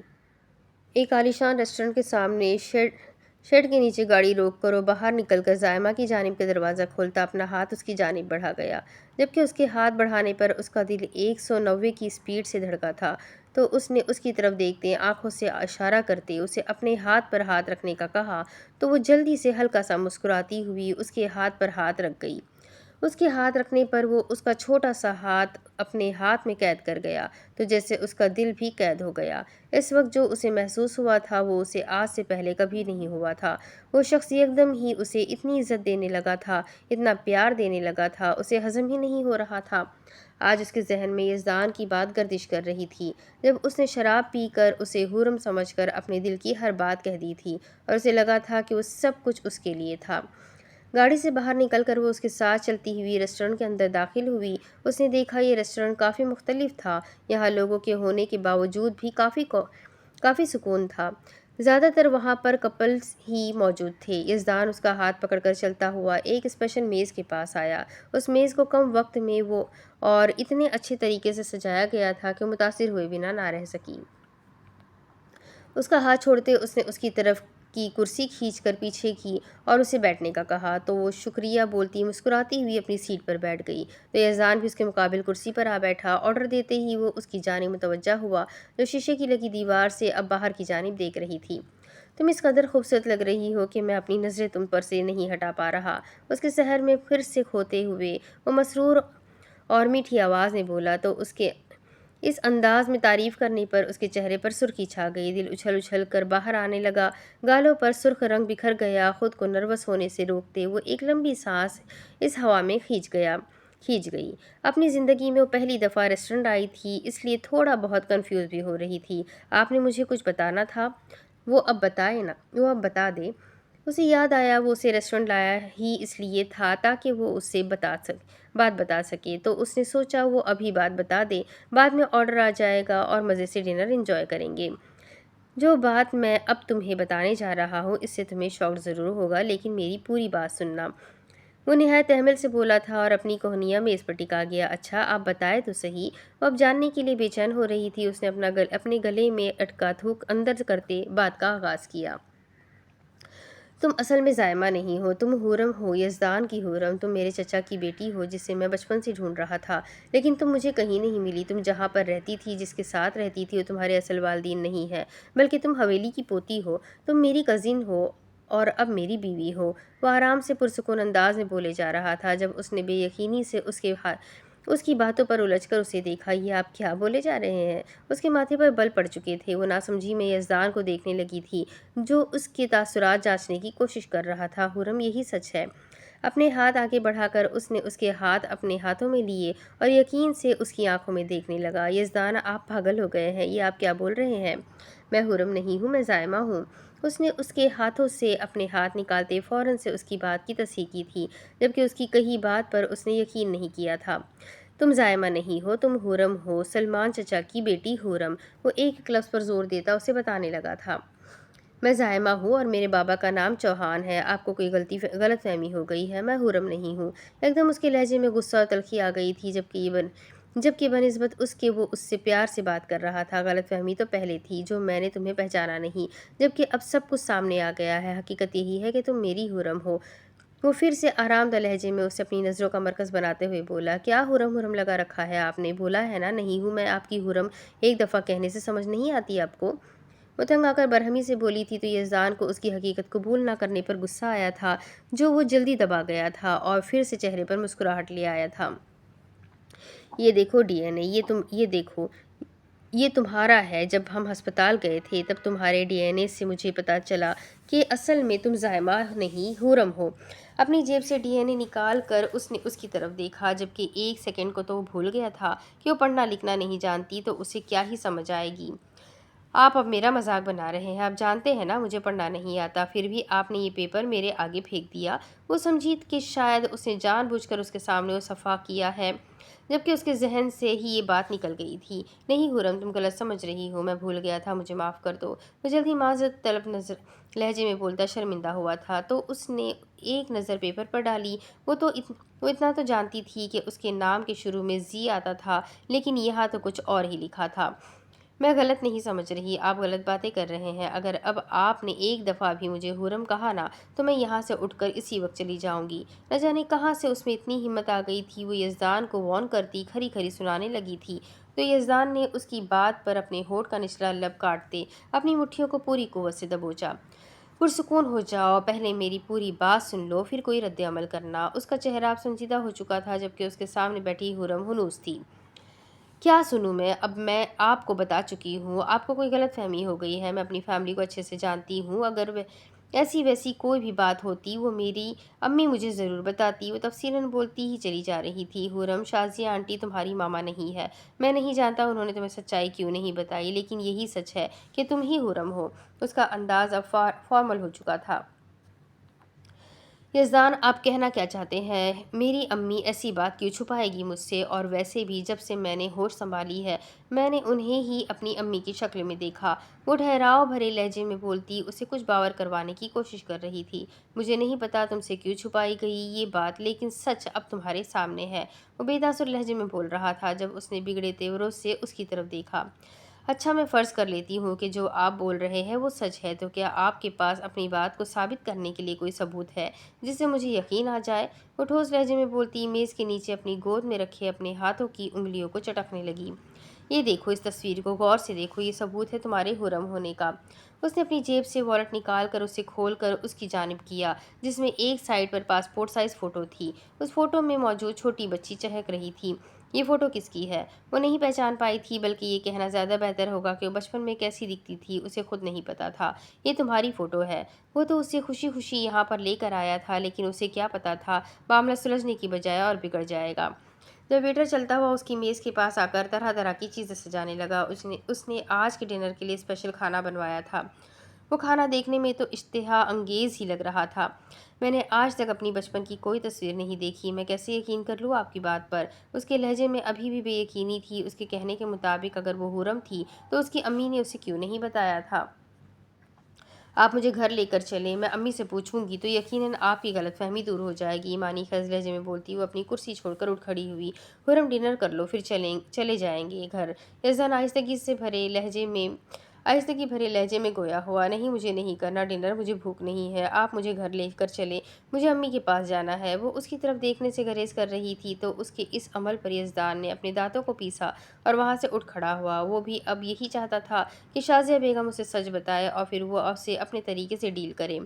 ایک عالیشان ریسٹورنٹ کے سامنے شیڈ کے نیچے گاڑی روک کر وہ باہر نکل کر زائمہ کی جانب کا دروازہ کھولتا اپنا ہاتھ اس کی جانب بڑھا گیا، جبکہ اس کے ہاتھ بڑھانے پر اس کا دل 190 کی سپیڈ سے دھڑکا تھا تو اس نے اس کی طرف دیکھتے آنکھوں سے اشارہ کرتے اسے اپنے ہاتھ پر ہاتھ رکھنے کا کہا تو وہ جلدی سے ہلکا سا مسکراتی ہوئی اس کے ہاتھ پر ہاتھ رکھ گئی۔ اس کے ہاتھ رکھنے پر وہ اس کا چھوٹا سا ہاتھ اپنے ہاتھ میں قید کر گیا تو جیسے اس کا دل بھی قید ہو گیا۔ اس وقت جو اسے محسوس ہوا تھا وہ اسے آج سے پہلے کبھی نہیں ہوا تھا۔ وہ شخص یکدم ہی اسے اتنی عزت دینے لگا تھا، اتنا پیار دینے لگا تھا، اسے ہضم ہی نہیں ہو رہا تھا۔ آج اس کے ذہن میں یزدان کی بات گردش کر رہی تھی جب اس نے شراب پی کر اسے حورم سمجھ کر اپنے دل کی ہر بات کہہ دی تھی اور اسے لگا تھا کہ وہ سب کچھ اس کے لیے تھا۔ گاڑی سے باہر نکل کر وہ اس کے ساتھ چلتی ہوئی ریسٹورنٹ کے اندر داخل ہوئی۔ اس نے دیکھا یہ ریسٹورنٹ کافی مختلف تھا، یہاں لوگوں کے ہونے کے باوجود بھی کافی سکون تھا۔ زیادہ تر وہاں پر کپلز ہی موجود تھے۔ یزدان اس کا ہاتھ پکڑ کر چلتا ہوا ایک اسپیشل میز کے پاس آیا۔ اس میز کو کم وقت میں وہ اور اتنے اچھے طریقے سے سجایا گیا تھا کہ متاثر ہوئے بنا نہ رہ سکی۔ اس کا ہاتھ چھوڑتے اس نے اس کی طرف کی کرسی کھینچ کر پیچھے کی اور اسے بیٹھنے کا کہا تو وہ شکریہ بولتی مسکراتی ہوئی اپنی سیٹ پر بیٹھ گئی تو یزدان بھی اس کے مقابل کرسی پر آ بیٹھا۔ آرڈر دیتے ہی وہ اس کی جانب متوجہ ہوا جو شیشے کی لگی دیوار سے اب باہر کی جانب دیکھ رہی تھی۔ تم اس قدر خوبصورت لگ رہی ہو کہ میں اپنی نظریں تم پر سے نہیں ہٹا پا رہا، اس کے سحر میں پھر سے کھوتے ہوئے وہ مسرور اور میٹھی آواز میں بولا تو اس کے اس انداز میں تعریف کرنے پر اس کے چہرے پر سرخی چھا گئی، دل اچھل اچھل کر باہر آنے لگا، گالوں پر سرخ رنگ بکھر گیا۔ خود کو نروس ہونے سے روکتے وہ ایک لمبی سانس اس ہوا میں کھینچ گئی۔ اپنی زندگی میں وہ پہلی دفعہ ریسٹورنٹ آئی تھی اس لیے تھوڑا بہت کنفیوز بھی ہو رہی تھی۔ آپ نے مجھے کچھ بتانا تھا، وہ اب بتا دے۔ اسے یاد آیا وہ اسے ریسٹورنٹ لایا ہی اس لیے تھا تاکہ وہ اس سے بات بتا سکے تو اس نے سوچا وہ ابھی بات بتا دے، بعد میں آرڈر آ جائے گا اور مزے سے ڈنر انجوائے کریں گے۔ جو بات میں اب تمہیں بتانے جا رہا ہوں اس سے تمہیں شوق ضرور ہوگا لیکن میری پوری بات سننا۔ وہ نہایت تحمل سے بولا تھا اور اپنی کوہنیاں میز پر ٹکا گیا۔ اچھا آپ بتائے تو صحیح۔ وہ اب جاننے کے لیے بے چین ہو رہی تھی۔ اس نے اپنے گلے میں اٹکا تھوک اندر کرتے بات کا آغاز کیا۔ تم اصل میں زائمہ نہیں ہو، تم حورم ہو، یزدان کی حورم۔ تم میرے چچا کی بیٹی ہو جسے میں بچپن سے ڈھونڈ رہا تھا لیکن تم مجھے کہیں نہیں ملی۔ تم جہاں پر رہتی تھی، جس کے ساتھ رہتی تھی، وہ تمہارے اصل والدین نہیں ہیں بلکہ تم حویلی کی پوتی ہو۔ تم میری کزن ہو اور اب میری بیوی ہو۔ وہ آرام سے پرسکون انداز میں بولے جا رہا تھا جب اس نے بے یقینی سے اس کی باتوں پر الجھ کر اسے دیکھا۔ یہ آپ کیا بولے جا رہے ہیں؟ اس کے ماتھے پر بل پڑ چکے تھے۔ وہ ناسمجھی میں یزدان کو دیکھنے لگی تھی جو اس کے تاثرات جانچنے کی کوشش کر رہا تھا۔ حورم یہی سچ ہے؟ اپنے ہاتھ آگے بڑھا کر اس نے اس کے ہاتھ اپنے ہاتھوں میں لیے اور یقین سے اس کی آنکھوں میں دیکھنے لگا۔ یزدان، آپ پاگل ہو گئے ہیں، یہ آپ کیا بول رہے ہیں؟ میں حرم نہیں ہوں، میں زائمہ ہوں۔ اس نے اس کے ہاتھوں سے اپنے ہاتھ نکالتے فوراً سے اس کی بات کی تصحیح کی تھی، جبکہ اس کی کہی بات پر اس نے یقین نہیں کیا تھا۔ تم زائمہ نہیں ہو، تم حرم ہو، سلمان چچا کی بیٹی حرم۔ وہ ایک لفظ پر زور دیتا اسے بتانے لگا تھا۔ میں زائمہ ہوں اور میرے بابا کا نام چوہان ہے، آپ کو کوئی غلط فہمی ہو گئی ہے، میں حرم نہیں ہوں۔ ایک دم اس کے لہجے میں غصہ اور تلخی آ گئی تھی، جبکہ بنسبت اس کے وہ اس سے پیار سے بات کر رہا تھا۔ غلط فہمی تو پہلے تھی، جو میں نے تمہیں پہچانا نہیں، جبکہ اب سب کچھ سامنے آ گیا ہے۔ حقیقت یہی ہے کہ تم میری حرم ہو۔ وہ پھر سے آرام دہ لہجے میں اسے اپنی نظروں کا مرکز بناتے ہوئے بولا، کیا حرم حرم لگا رکھا ہے آپ نے؟ بولا ہے نا نہیں ہوں میں آپ کی حرم، ایک دفعہ کہنے سے سمجھ نہیں آتی آپ کو؟ وہ تنگ آ کر برہمی سے بولی تھی تو یزدان کو اس کی حقیقت قبول نہ کرنے پر غصہ آیا تھا، جو وہ جلدی دبا گیا تھا اور پھر سے چہرے پر مسکراہٹ لے آیا تھا۔ یہ دیکھو ڈی این اے، یہ دیکھو، یہ تمہارا ہے۔ جب ہم ہسپتال گئے تھے تب تمہارے ڈی این اے سے مجھے پتا چلا کہ اصل میں تم زائمہ نہیں حرم ہو۔ اپنی جیب سے ڈی این اے نکال کر اس نے اس کی طرف دیکھا، جبکہ ایک سیکنڈ کو تو وہ بھول گیا تھا کہ وہ پڑھنا لکھنا نہیں جانتی تو اسے کیا ہی سمجھ آئے گی۔ آپ اب میرا مذاق بنا رہے ہیں، آپ جانتے ہیں نا مجھے پڑھنا نہیں آتا، پھر بھی آپ نے یہ پیپر میرے آگے پھینک دیا۔ وہ سمجھی کہ شاید اس نے جان بوجھ کر اس کے سامنے وہ صفحہ کیا ہے، جبکہ اس کے ذہن سے ہی یہ بات نکل گئی تھی۔ نہیں حرم، تم غلط سمجھ رہی ہو، میں بھول گیا تھا، مجھے معاف کر دو۔ وہ جلدی معذرت طلب لہجے میں بولتا شرمندہ ہوا تھا تو اس نے ایک نظر پیپر پر ڈالی۔ وہ اتنا تو جانتی تھی کہ اس کے نام کے شروع میں زی آتا تھا، لیکن یہاں تو کچھ اور ہی لکھا تھا۔ میں غلط نہیں سمجھ رہی، آپ غلط باتیں کر رہے ہیں۔ اگر اب آپ نے ایک دفعہ بھی مجھے حرم کہا نا تو میں یہاں سے اٹھ کر اسی وقت چلی جاؤں گی۔ نہ جانے کہاں سے اس میں اتنی ہمت آ گئی تھی، وہ یزدان کو وارن کرتی کھری کھری سنانے لگی تھی تو یزدان نے اس کی بات پر اپنے ہونٹ کا نچلا لب کاٹتے اپنی مٹھیوں کو پوری قوت سے دبوچا۔ پرسکون ہو جاؤ، پہلے میری پوری بات سن لو پھر کوئی رد عمل کرنا۔ اس کا چہرہ اب سنجیدہ ہو چکا تھا، جبکہ اس کے سامنے بیٹھی حرم ہنوس تھی۔ کیا سنوں میں؟ اب میں آپ کو بتا چکی ہوں، آپ کو کوئی غلط فہمی ہو گئی ہے۔ میں اپنی فیملی کو اچھے سے جانتی ہوں، اگر ایسی ویسی کوئی بھی بات ہوتی وہ میری امی مجھے ضرور بتاتی۔ وہ تفصیلاً بولتی ہی چلی جا رہی تھی۔ حرم، شازیہ آنٹی تمہاری ماما نہیں ہے، میں نہیں جانتا انہوں نے تمہیں سچائی کیوں نہیں بتائی، لیکن یہی سچ ہے کہ تم ہی حرم ہو۔ اس کا انداز اب فارمل ہو چکا تھا۔ یزدان، آپ کہنا کیا چاہتے ہیں؟ میری امی ایسی بات کیوں چھپائے گی مجھ سے؟ اور ویسے بھی جب سے میں نے ہوش سنبھالی ہے میں نے انہیں ہی اپنی امی کی شکل میں دیکھا۔ وہ ٹھہراؤ بھرے لہجے میں بولتی اسے کچھ باور کروانے کی کوشش کر رہی تھی۔ مجھے نہیں پتا تم سے کیوں چھپائی گئی یہ بات، لیکن سچ اب تمہارے سامنے ہے۔ وہ بے تاثر لہجے میں بول رہا تھا جب اس نے بگڑے تیوروں سے اس کی طرف دیکھا۔ اچھا، میں فرض کر لیتی ہوں کہ جو آپ بول رہے ہیں وہ سچ ہے، تو کیا آپ کے پاس اپنی بات کو ثابت کرنے کے لیے کوئی ثبوت ہے جس سے مجھے یقین آ جائے؟ وہ ٹھوس لہجے میں بولتی میز کے نیچے اپنی گود میں رکھے اپنے ہاتھوں کی انگلیوں کو چٹکنے لگی۔ یہ دیکھو، اس تصویر کو غور سے دیکھو، یہ ثبوت ہے تمہارے حرم ہونے کا۔ اس نے اپنی جیب سے والیٹ نکال کر اسے کھول کر اس کی جانب کیا، جس میں ایک سائڈ پر پاسپورٹ سائز فوٹو تھی۔ اس فوٹو میں موجود چھوٹی بچی چہک رہی تھی۔ یہ فوٹو کس کی ہے؟ وہ نہیں پہچان پائی تھی، بلکہ یہ کہنا زیادہ بہتر ہوگا کہ وہ بچپن میں کیسی دکھتی تھی اسے خود نہیں پتا تھا۔ یہ تمہاری فوٹو ہے۔ وہ تو اسے خوشی خوشی یہاں پر لے کر آیا تھا، لیکن اسے کیا پتا تھا معاملہ سلجھنے کی بجائے اور بگڑ جائے گا۔ جب ویٹر چلتا ہوا اس کی میز کے پاس آ کر طرح طرح کی چیزیں سجانے لگا، اس نے آج کے ڈنر کے لیے اسپیشل کھانا بنوایا تھا۔ وہ کھانا دیکھنے میں تو اشتہا انگیز ہی لگ رہا تھا۔ میں نے آج تک اپنی بچپن کی کوئی تصویر نہیں دیکھی، میں کیسے یقین کر لوں آپ کی بات پر؟ اس کے لہجے میں ابھی بھی بے یقینی تھی۔ اس کے کہنے کے مطابق اگر وہ حرم تھی تو اس کی امی نے اسے کیوں نہیں بتایا تھا؟ آپ مجھے گھر لے کر چلیں، میں امی سے پوچھوں گی تو یقیناً آپ کی غلط فہمی دور ہو جائے گی۔ مانی خیز لہجے میں بولتی وہ اپنی کرسی چھوڑ کر اٹھ کھڑی ہوئی۔ حرم، ڈنر کر لو پھر چلے جائیں گے گھر۔ یزدان آہستگی بھرے لہجے میں گویا ہوا، نہیں مجھے نہیں کرنا ڈنر، مجھے بھوک نہیں ہے، آپ مجھے گھر لے کر چلیں، مجھے امی کے پاس جانا ہے۔ وہ اس کی طرف دیکھنے سے گریز کر رہی تھی تو اس کے اس عمل پر یزدان نے اپنے دانتوں کو پیسا اور وہاں سے اٹھ کھڑا ہوا۔ وہ بھی اب یہی چاہتا تھا کہ شازیہ بیگم اسے سچ بتائے اور پھر وہ اسے اپنے طریقے سے ڈیل کرے۔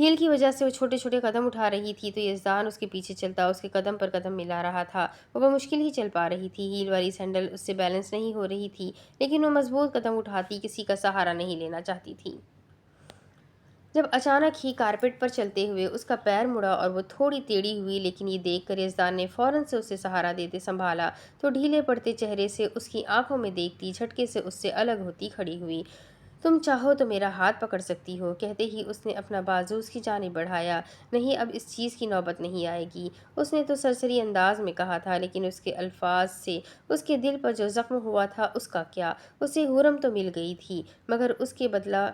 ہیل کی وجہ سے وہ چھوٹے چھوٹے قدم اٹھا رہی تھی تو یزدان اس کے پیچھے چلتا اس کے قدم پر قدم ملا رہا تھا۔ وہ بمشکل ہی چل پا رہی تھی، ہیل والی سینڈل اس سے بیلنس نہیں ہو رہی تھی، لیکن وہ مضبوط قدم اٹھاتی کسی کا سہارا نہیں لینا چاہتی تھی۔ جب اچانک ہی کارپیٹ پر چلتے ہوئے اس کا پیر مڑا اور وہ تھوڑی ٹیڑھی ہوئی، لیکن یہ دیکھ کر یزدان نے فوراً سے اسے سہارا دیتے سنبھالا تو ڈھیلے پڑتے چہرے سے اس کی آنکھوں میں دیکھتی جھٹکے سے اس سے الگ ہوتی کھڑی ہوئی۔ تم چاہو تو میرا ہاتھ پکڑ سکتی ہو، کہتے ہی اس نے اپنا بازو اس کی جانب بڑھایا۔ نہیں، اب اس چیز کی نوبت نہیں آئے گی، اس نے تو سرسری انداز میں کہا تھا، لیکن اس کے الفاظ سے اس کے دل پر جو زخم ہوا تھا اس کا کیا؟ اسے حرم تو مل گئی تھی، مگر اس کے بدلہ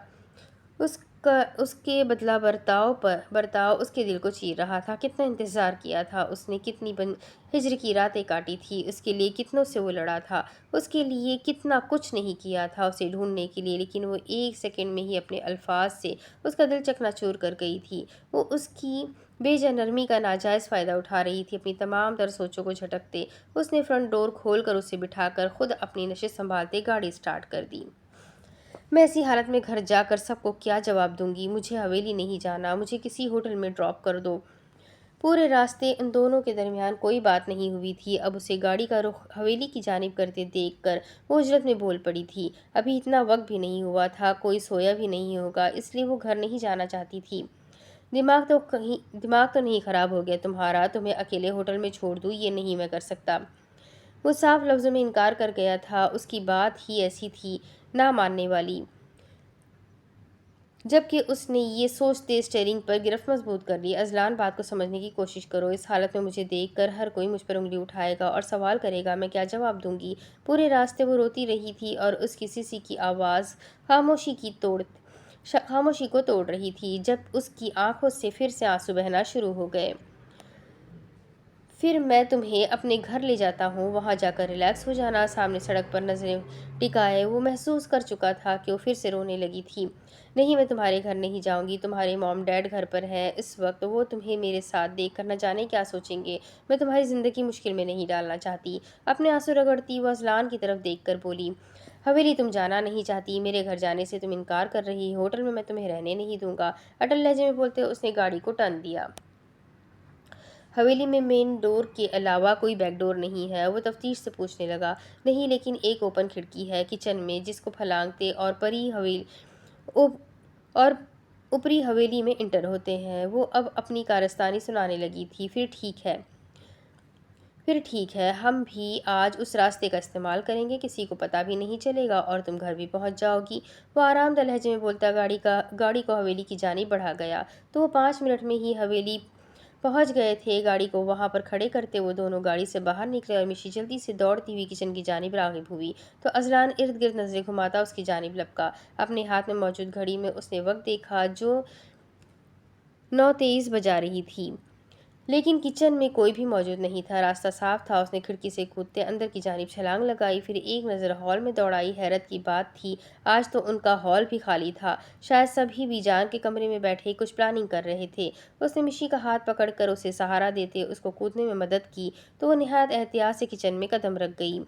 برتاؤ اس کے دل کو چیر رہا تھا۔ کتنا انتظار کیا تھا اس نے، کتنی ہجر کی راتیں کاٹی تھی، اس کے لیے کتنوں سے وہ لڑا تھا، اس کے لیے کتنا کچھ نہیں کیا تھا اسے ڈھونڈنے کے لیے، لیکن وہ ایک سیکنڈ میں ہی اپنے الفاظ سے اس کا دل چکنا چور کر گئی تھی۔ وہ اس کی بے جا نرمی کا ناجائز فائدہ اٹھا رہی تھی، اپنی تمام تر سوچوں کو جھٹکتے۔ اس نے فرنٹ ڈور کھول کر اسے بٹھا کر خود اپنی نشست سنبھالتے گاڑی سٹارٹ کر دی۔ میں ایسی حالت میں گھر جا کر سب کو کیا جواب دوں گی؟ مجھے حویلی نہیں جانا، مجھے کسی ہوٹل میں ڈراپ کر دو۔ پورے راستے ان دونوں کے درمیان کوئی بات نہیں ہوئی تھی۔ اب اسے گاڑی کا رخ حویلی کی جانب کرتے دیکھ کر وہ اجلت میں بول پڑی تھی۔ ابھی اتنا وقت بھی نہیں ہوا تھا، کوئی سویا بھی نہیں ہوگا، اس لیے وہ گھر نہیں جانا چاہتی تھی۔ دماغ تو نہیں خراب ہو گیا تمہارا؟ تمہیں اکیلے ہوٹل میں چھوڑ دوں؟ یہ نہیں میں کر سکتا۔ وہ صاف لفظوں میں انکار کر گیا تھا۔ اس کی بات ہی ایسی تھی، نہ ماننے والی، جبکہ اس نے یہ سوچتے اسٹیئرنگ پر گرفت مضبوط کر لی۔ اذلان، بات کو سمجھنے کی کوشش کرو، اس حالت میں مجھے دیکھ کر ہر کوئی مجھ پر انگلی اٹھائے گا اور سوال کرے گا، میں کیا جواب دوں گی؟ پورے راستے وہ روتی رہی تھی اور اس کی سیسی کی آواز خاموشی کو توڑ رہی تھی۔ جب اس کی آنکھوں سے پھر سے آنسو بہنا شروع ہو گئے۔ پھر میں تمہیں اپنے گھر لے جاتا ہوں، وہاں جا کر ریلیکس ہو جانا۔ سامنے سڑک پر نظریں ٹکائے وہ محسوس کر چکا تھا کہ وہ پھر سے رونے لگی تھی۔ نہیں، میں تمہارے گھر نہیں جاؤں گی، تمہارے موم ڈیڈ گھر پر ہیں اس وقت، وہ تمہیں میرے ساتھ دیکھ کر نہ جانے کیا سوچیں گے۔ میں تمہاری زندگی مشکل میں نہیں ڈالنا چاہتی۔ اپنے آنسو رگڑتی وہ اذلان کی طرف دیکھ کر بولی، حویلی تم جانا نہیں چاہتی، میرے گھر جانے سے تم انکار کر رہی، ہوٹل میں تمہیں رہنے نہیں دوں گا۔ اٹل لہجے میں بولتے اس نے گاڑی کو ٹرن دیا۔ حویلی میں مین ڈور کے علاوہ کوئی بیک ڈور نہیں ہے، وہ تفتیش سے پوچھنے لگا۔ نہیں، لیکن ایک اوپن کھڑکی ہے کچن میں، جس کو پھلانگتے اور اوپری حویلی میں انٹر ہوتے ہیں۔ وہ اب اپنی کارستانی سنانے لگی تھی۔ پھر ٹھیک ہے، ہم بھی آج اس راستے کا استعمال کریں گے، کسی کو پتہ بھی نہیں چلے گا اور تم گھر بھی پہنچ جاؤ گی۔ وہ آرام دہ لہجے میں بولتا گاڑی کو حویلی کی جانب بڑھا گیا۔ تو وہ 5 منٹ میں ہی حویلی پہنچ گئے تھے۔ گاڑی کو وہاں پر کھڑے کرتے وہ دونوں گاڑی سے باہر نکلے اور مشی جلدی سے دوڑتی ہوئی کچن کی جانب راغب ہوئی تو اذلان ارد گرد نظریں گھماتا اس کی جانب لپکا۔ اپنے ہاتھ میں موجود گھڑی میں اس نے وقت دیکھا جو 9:23 بجا رہی تھی، لیکن کچن میں کوئی بھی موجود نہیں تھا۔ راستہ صاف تھا۔ اس نے کھڑکی سے کودتے اندر کی جانب چھلانگ لگائی، پھر ایک نظر ہال میں دوڑائی۔ حیرت کی بات تھی، آج تو ان کا ہال بھی خالی تھا، شاید سبھی بی جان کے کمرے میں بیٹھے کچھ پلاننگ کر رہے تھے۔ اس نے مشی کا ہاتھ پکڑ کر اسے سہارا دیتے اس کو کودنے میں مدد کی تو وہ نہایت احتیاط سے کچن میں قدم رکھ گئی۔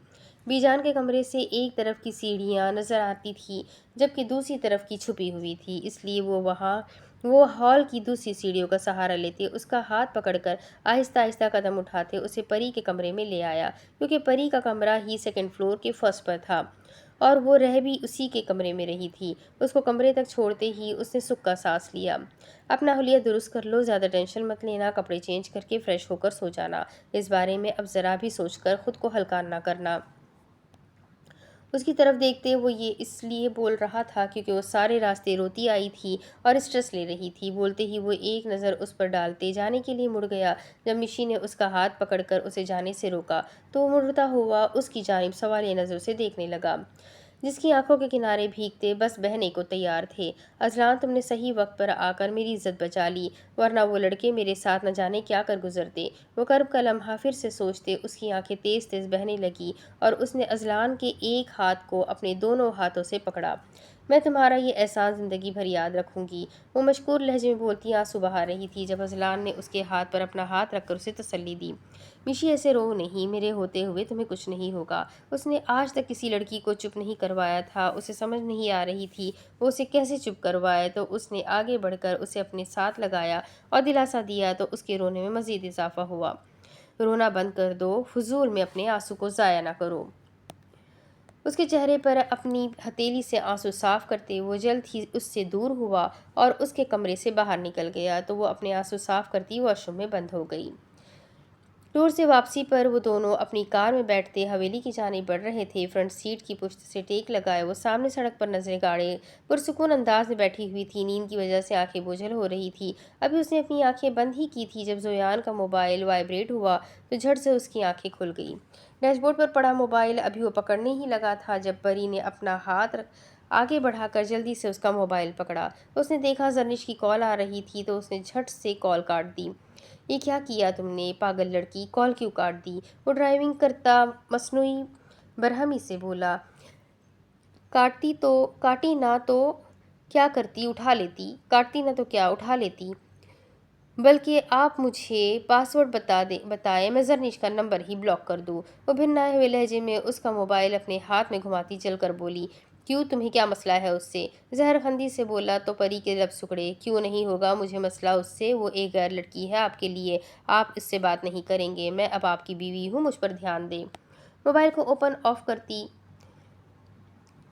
بی جان کے کمرے سے ایک طرف کی سیڑھیاں نظر آتی تھیں جبکہ دوسری طرف کی چھپی ہوئی تھی، اس لیے وہ ہال کی دوسری سیڑھیوں کا سہارا لیتے اس کا ہاتھ پکڑ کر آہستہ آہستہ قدم اٹھاتے اسے پری کے کمرے میں لے آیا، کیونکہ پری کا کمرہ ہی 2nd فلور کے فرسٹ پر تھا اور وہ رہ بھی اسی کے کمرے میں رہی تھی۔ اس کو کمرے تک چھوڑتے ہی اس نے سکھ کا سانس لیا۔ اپنا حلیہ درست کر لو، زیادہ ٹینشن مت لینا، کپڑے چینج کر کے فریش ہو کر سو جانا، اس بارے میں اب ذرا بھی سوچ کر خود کو ہلکا نہ کرنا۔ اس کی طرف دیکھتے وہ یہ اس لیے بول رہا تھا کیونکہ وہ سارے راستے روتی آئی تھی اور اسٹریس لے رہی تھی۔ بولتے ہی وہ ایک نظر اس پر ڈالتے جانے کے لیے مڑ گیا۔ جب مشی نے اس کا ہاتھ پکڑ کر اسے جانے سے روکا تو وہ مڑتا ہوا اس کی جانب سوالیہ نظروں سے دیکھنے لگا، جس کی آنکھوں کے کنارے بھیگتے بس بہنے کو تیار تھے۔ اذلان، تم نے صحیح وقت پر آ کر میری عزت بچا لی، ورنہ وہ لڑکے میرے ساتھ نہ جانے کیا کر گزرتے۔ وہ کرب کا لمحہ پھر سے سوچتے اس کی آنکھیں تیز تیز بہنے لگی اور اس نے اذلان کے ایک ہاتھ کو اپنے دونوں ہاتھوں سے پکڑا۔ میں تمہارا یہ احسان زندگی بھر یاد رکھوں گی، وہ مشکور لہجے میں بولتی آنسو بہا رہی تھی جب اذلان نے اس کے ہاتھ پر اپنا ہاتھ رکھ کر اسے تسلی دی۔ مشی، ایسے رو نہیں، میرے ہوتے ہوئے تمہیں کچھ نہیں ہوگا۔ اس نے آج تک کسی لڑکی کو چپ نہیں کروایا تھا، اسے سمجھ نہیں آ رہی تھی وہ اسے کیسے چپ کروائے، تو اس نے آگے بڑھ کر اسے اپنے ساتھ لگایا اور دلاسا دیا تو اس کے رونے میں مزید اضافہ ہوا۔ رونا بند کر دو، فضول میں اپنے آنسو کو ضائع نہ کرو۔ اس کے چہرے پر اپنی ہتھیلی سے آنسو صاف کرتے وہ جلد ہی اس سے دور ہوا اور اس کے کمرے سے باہر نکل گیا تو وہ اپنے آنسو صاف کرتی واش روم میں بند ہو گئی۔ ٹور سے واپسی پر وہ دونوں اپنی کار میں بیٹھتے حویلی کی جانب بڑھ رہے تھے۔ فرنٹ سیٹ کی پشت سے ٹیک لگائے وہ سامنے سڑک پر نظریں گاڑے پرسکون انداز میں بیٹھی ہوئی تھی۔ نیند کی وجہ سے آنکھیں بوجھل ہو رہی تھی۔ ابھی اس نے اپنی آنکھیں بند ہی کی تھی جب زویان کا موبائل وائبریٹ ہوا تو جھٹ سے اس کی آنکھیں کھل گئی۔ ڈیش بورڈ پر پڑا موبائل ابھی وہ پکڑنے ہی لگا تھا جب پری نے اپنا ہاتھ آگے بڑھا کر جلدی سے اس کا موبائل پکڑا۔ اس نے دیکھا زرنش کی کال آ رہی تھی تو اس نے جھٹ سے کال کاٹ دی۔ یہ کیا کیا تم نے پاگل لڑکی، کال کیوں کاٹ دی؟ وہ ڈرائیونگ کرتا مصنوعی برہمی سے بولا۔ کاٹی نہ تو کیا کرتی، اٹھا لیتی۔ کاٹتی نہ تو کیا اٹھا لیتی؟ بلکہ آپ مجھے پاس ورڈ بتائیں، میں زرنش کا نمبر ہی بلاک کر دوں۔ وہ بھنائے ہوئے لہجے میں اس کا موبائل اپنے ہاتھ میں گھماتی چل کر بولی۔ کیوں، تمہیں کیا مسئلہ ہے اس سے؟ زہر خندی سے بولا تو پری کے لب سکڑے۔ کیوں نہیں ہوگا مجھے مسئلہ اس سے، وہ ایک غیر لڑکی ہے آپ کے لیے، آپ اس سے بات نہیں کریں گے، میں اب آپ کی بیوی ہوں، مجھ پر دھیان دیں۔ موبائل کو اوپن آف کرتی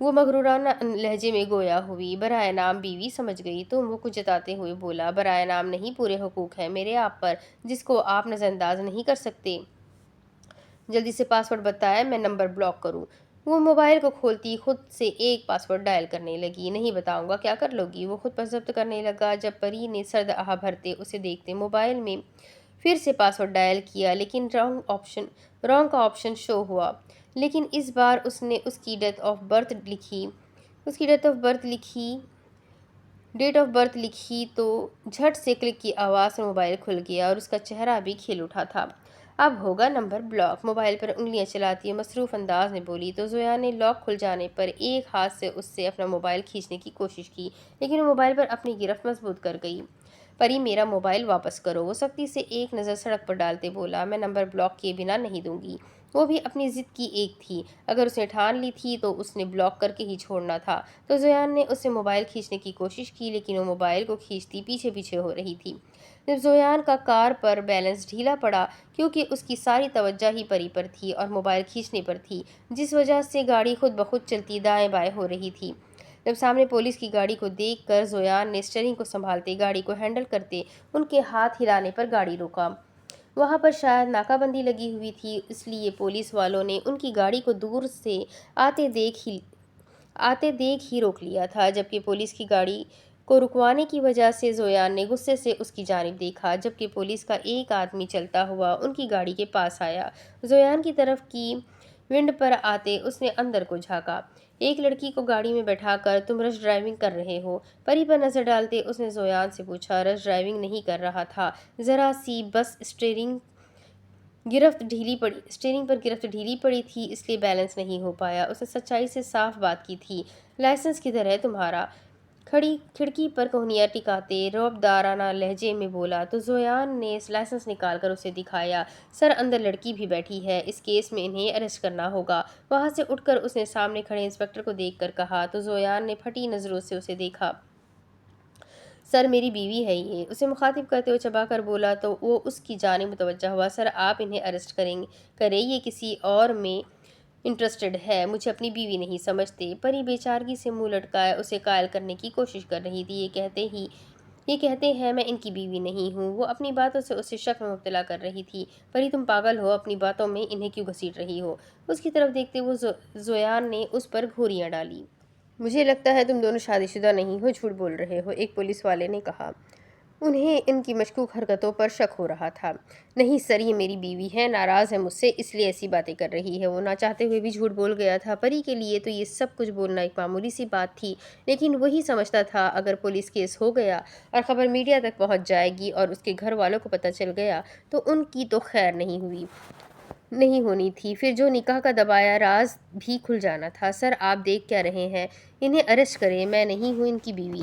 وہ مغرورانہ لہجے میں گویا ہوئی۔ برائے نام بیوی سمجھ گئی تم؟ وہ کچھ جتاتے ہوئے بولا۔ برائے نام نہیں، پورے حقوق ہیں میرے آپ پر جس کو آپ نظر انداز نہیں کر سکتے۔ جلدی سے پاس ورڈ بتائیں، میں نمبر بلاک کروں۔ وہ موبائل کو کھولتی خود سے ایک پاس ورڈ ڈائل کرنے لگی۔ نہیں بتاؤں گا، کیا کر لو گی؟ وہ خود پر ضبط کرنے لگا جب پری نے سرد آہ بھرتے اسے دیکھتے موبائل میں پھر سے پاس ورڈ ڈائل کیا لیکن رانگ کا آپشن شو ہوا۔ لیکن اس بار اس نے اس کی ڈیٹ آف برتھ لکھی تو جھٹ سے کلک کی آواز سے موبائل کھل گیا اور اس کا چہرہ بھی کھل اٹھا تھا۔ اب ہوگا نمبر بلاک، موبائل پر انگلیاں چلاتی مصروف انداز میں بولی تو زویا نے لاک کھل جانے پر ایک ہاتھ سے اس سے اپنا موبائل کھینچنے کی کوشش کی لیکن وہ موبائل پر اپنی گرفت مضبوط کر گئی۔ پری میرا موبائل واپس کرو، وہ سختی سے ایک نظر سڑک پر ڈالتے بولا۔ میں نمبر بلاک کیے بنا نہیں دوں گی۔ وہ بھی اپنی ضد کی ایک تھی، اگر اس نے ٹھان لی تھی تو اس نے بلاک کر کے ہی چھوڑنا تھا۔ تو زویان نے اس سے موبائل کھینچنے کی کوشش کی لیکن وہ موبائل کو کھینچتی پیچھے پیچھے ہو رہی تھی۔ جب زویان کا کار پر بیلنس ڈھیلا پڑا کیونکہ اس کی ساری توجہ ہی پری پر تھی اور موبائل کھینچنے پر تھی جس وجہ سے گاڑی خود بخود چلتی دائیں بائیں ہو رہی تھی۔ جب سامنے پولیس کی گاڑی کو دیکھ کر زویان نے اسٹیئرنگ کو سنبھالتے گاڑی کو ہینڈل کرتے ان کے ہاتھ ہلانے پر گاڑی روکا۔ وہاں پر شاید ناکہ بندی لگی ہوئی تھی اس لیے پولیس والوں نے ان کی گاڑی کو دور سے آتے دیکھ ہی روک لیا تھا جبکہ پولیس کی گاڑی کو رکوانے کی وجہ سے زویان نے غصے سے اس کی جانب دیکھا جبکہ پولیس کا ایک آدمی چلتا ہوا ان کی گاڑی کے پاس آیا۔ زویان کی طرف کی ونڈ پر آتے اس نے اندر کو جھانکا۔ ایک لڑکی کو گاڑی میں بٹھا کر تم رش ڈرائیونگ کر رہے ہو؟ پری پر نظر ڈالتے اس نے زویان سے پوچھا۔ رش ڈرائیونگ نہیں کر رہا تھا، ذرا سی بس اسٹیئرنگ پر گرفت ڈھیلی پڑی تھی اس لیے بیلنس نہیں ہو پایا۔ اس نے سچائی سے صاف بات کی تھی۔ لائسنس کدھر ہے تمہارا؟ کھڑکی پر کوہنیاں ٹکاتے رعبدارانہ لہجے میں بولا تو زویان نے لائسنس نکال کر اسے دکھایا۔ سر اندر لڑکی بھی بیٹھی ہے، اس کیس میں انہیں اریسٹ کرنا ہوگا۔ وہاں سے اٹھ کر اس نے سامنے کھڑے انسپکٹر کو دیکھ کر کہا تو زویان نے پھٹی نظروں سے اسے دیکھا۔ سر میری بیوی ہے یہ، اسے مخاطب کرتے ہوئے چبا کر بولا تو وہ اس کی جانب متوجہ ہوا۔ سر آپ انہیں اریسٹ کریں، یہ کسی اور میں انٹرسٹڈ ہے، مجھے اپنی بیوی نہیں سمجھتے۔ پری بے چارگی سے منہ لٹکائے اسے قائل کرنے کی کوشش کر رہی تھی۔ یہ کہتے ہیں میں ان کی بیوی نہیں ہوں۔ وہ اپنی باتوں سے اسے شک میں مبتلا کر رہی تھی۔ پری تم پاگل ہو، اپنی باتوں میں انہیں کیوں گھسیٹ رہی ہو؟ اس کی طرف دیکھتے ہوئے زویان نے اس پر گھوریاں ڈالی۔ مجھے لگتا ہے تم دونوں شادی شدہ نہیں ہو، جھوٹ بول رہے ہو، ایک پولیس والے نے کہا۔ انہیں ان کی مشکوک حرکتوں پر شک ہو رہا تھا۔ نہیں سر، یہ میری بیوی ہے، ناراض ہے مجھ سے اس لیے ایسی باتیں کر رہی ہے۔ وہ نہ چاہتے ہوئے بھی جھوٹ بول گیا تھا۔ پری کے لیے تو یہ سب کچھ بولنا ایک معمولی سی بات تھی لیکن وہی سمجھتا تھا اگر پولیس کیس ہو گیا اور خبر میڈیا تک پہنچ جائے گی اور اس کے گھر والوں کو پتہ چل گیا تو ان کی تو خیر نہیں ہونی تھی، پھر جو نکاح کا دبایا راز بھی کھل جانا تھا۔ سر آپ دیکھ کیا رہے ہیں، انہیں اریسٹ کریں، میں نہیں ہوں ان کی بیوی۔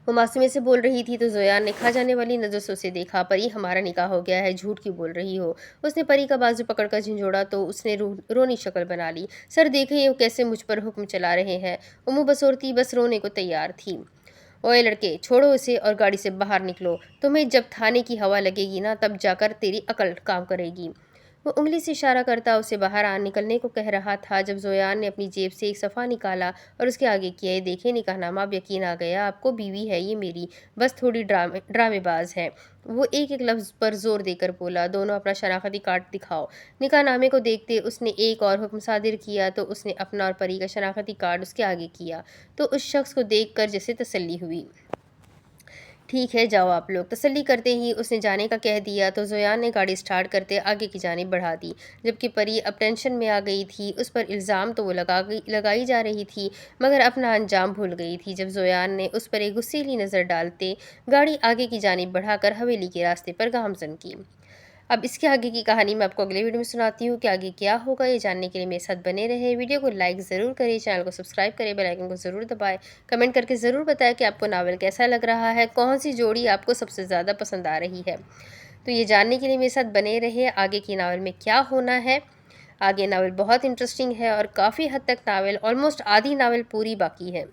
وہ معصومیت سے بول رہی تھی تو زویان نے کھا جانے والی نظر سے اسے دیکھا۔ پری ہمارا نکاح ہو گیا ہے، جھوٹ کیوں بول رہی ہو؟ اس نے پری کا بازو پکڑ کر جھنجھوڑا تو اس نے رونی شکل بنا لی۔ سر دیکھیں وہ کیسے مجھ پر حکم چلا رہے ہیں۔ وہ منہ بسورتی بس رونے کو تیار تھی۔ اوئے لڑکے، چھوڑو اسے اور گاڑی سے باہر نکلو، تمہیں جب تھانے کی ہوا لگے گی نا تب جا کر تیری عقل کام کرے گی۔ وہ انگلی سے اشارہ کرتا اسے باہر نکلنے کو کہہ رہا تھا جب زویان نے اپنی جیب سے ایک صفحہ نکالا اور اس کے آگے کیا، یہ دیکھیں نکاح نامہ، اب یقین آ گیا، آپ کو بیوی ہے یہ میری، بس تھوڑی ڈرامے باز ہے۔ وہ ایک ایک لفظ پر زور دے کر بولا، دونوں اپنا شناختی کارڈ دکھاؤ۔ نکاح نامے کو دیکھتے اس نے ایک اور حکم صادر کیا تو اس نے اپنا اور پری کا شناختی کارڈ اس کے آگے کیا تو اس شخص کو دیکھ کر جیسے تسلی ہوئی۔ ٹھیک ہے جاؤ آپ لوگ، تسلی کرتے ہی اس نے جانے کا کہہ دیا تو زویان نے گاڑی سٹارٹ کرتے آگے کی جانب بڑھا دی، جبکہ پری اب ٹینشن میں آ گئی تھی۔ اس پر الزام تو وہ لگائی جا رہی تھی مگر اپنا انجام بھول گئی تھی جب زویان نے اس پر ایک غصیلی نظر ڈالتے گاڑی آگے کی جانب بڑھا کر حویلی کے راستے پر گامزن کی۔ اب اس کے آگے کی کہانی میں آپ کو اگلے ویڈیو میں سناتی ہوں کہ آگے کیا ہوگا۔ یہ جاننے کے لیے میرے ساتھ بنے رہے، ویڈیو کو لائک ضرور کریں، چینل کو سبسکرائب کریں، بیل آئیکن کو ضرور دبائیں، کمنٹ کر کے ضرور بتائیں کہ آپ کو ناول کیسا لگ رہا ہے، کون سی جوڑی آپ کو سب سے زیادہ پسند آ رہی ہے۔ تو یہ جاننے کے لیے میرے ساتھ بنے رہے آگے کی ناول میں کیا ہونا ہے۔ آگے ناول بہت انٹرسٹنگ ہے اور کافی حد تک ناول آلموسٹ آدھی ناول پوری باقی ہے،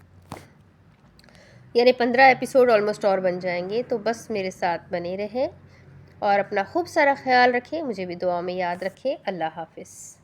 یعنی 15 ایپیسوڈ آلموسٹ اور بن جائیں گے۔ تو بس میرے ساتھ بنے رہے اور اپنا خوب سارا خیال رکھیں، مجھے بھی دعا میں یاد رکھیں۔ اللہ حافظ۔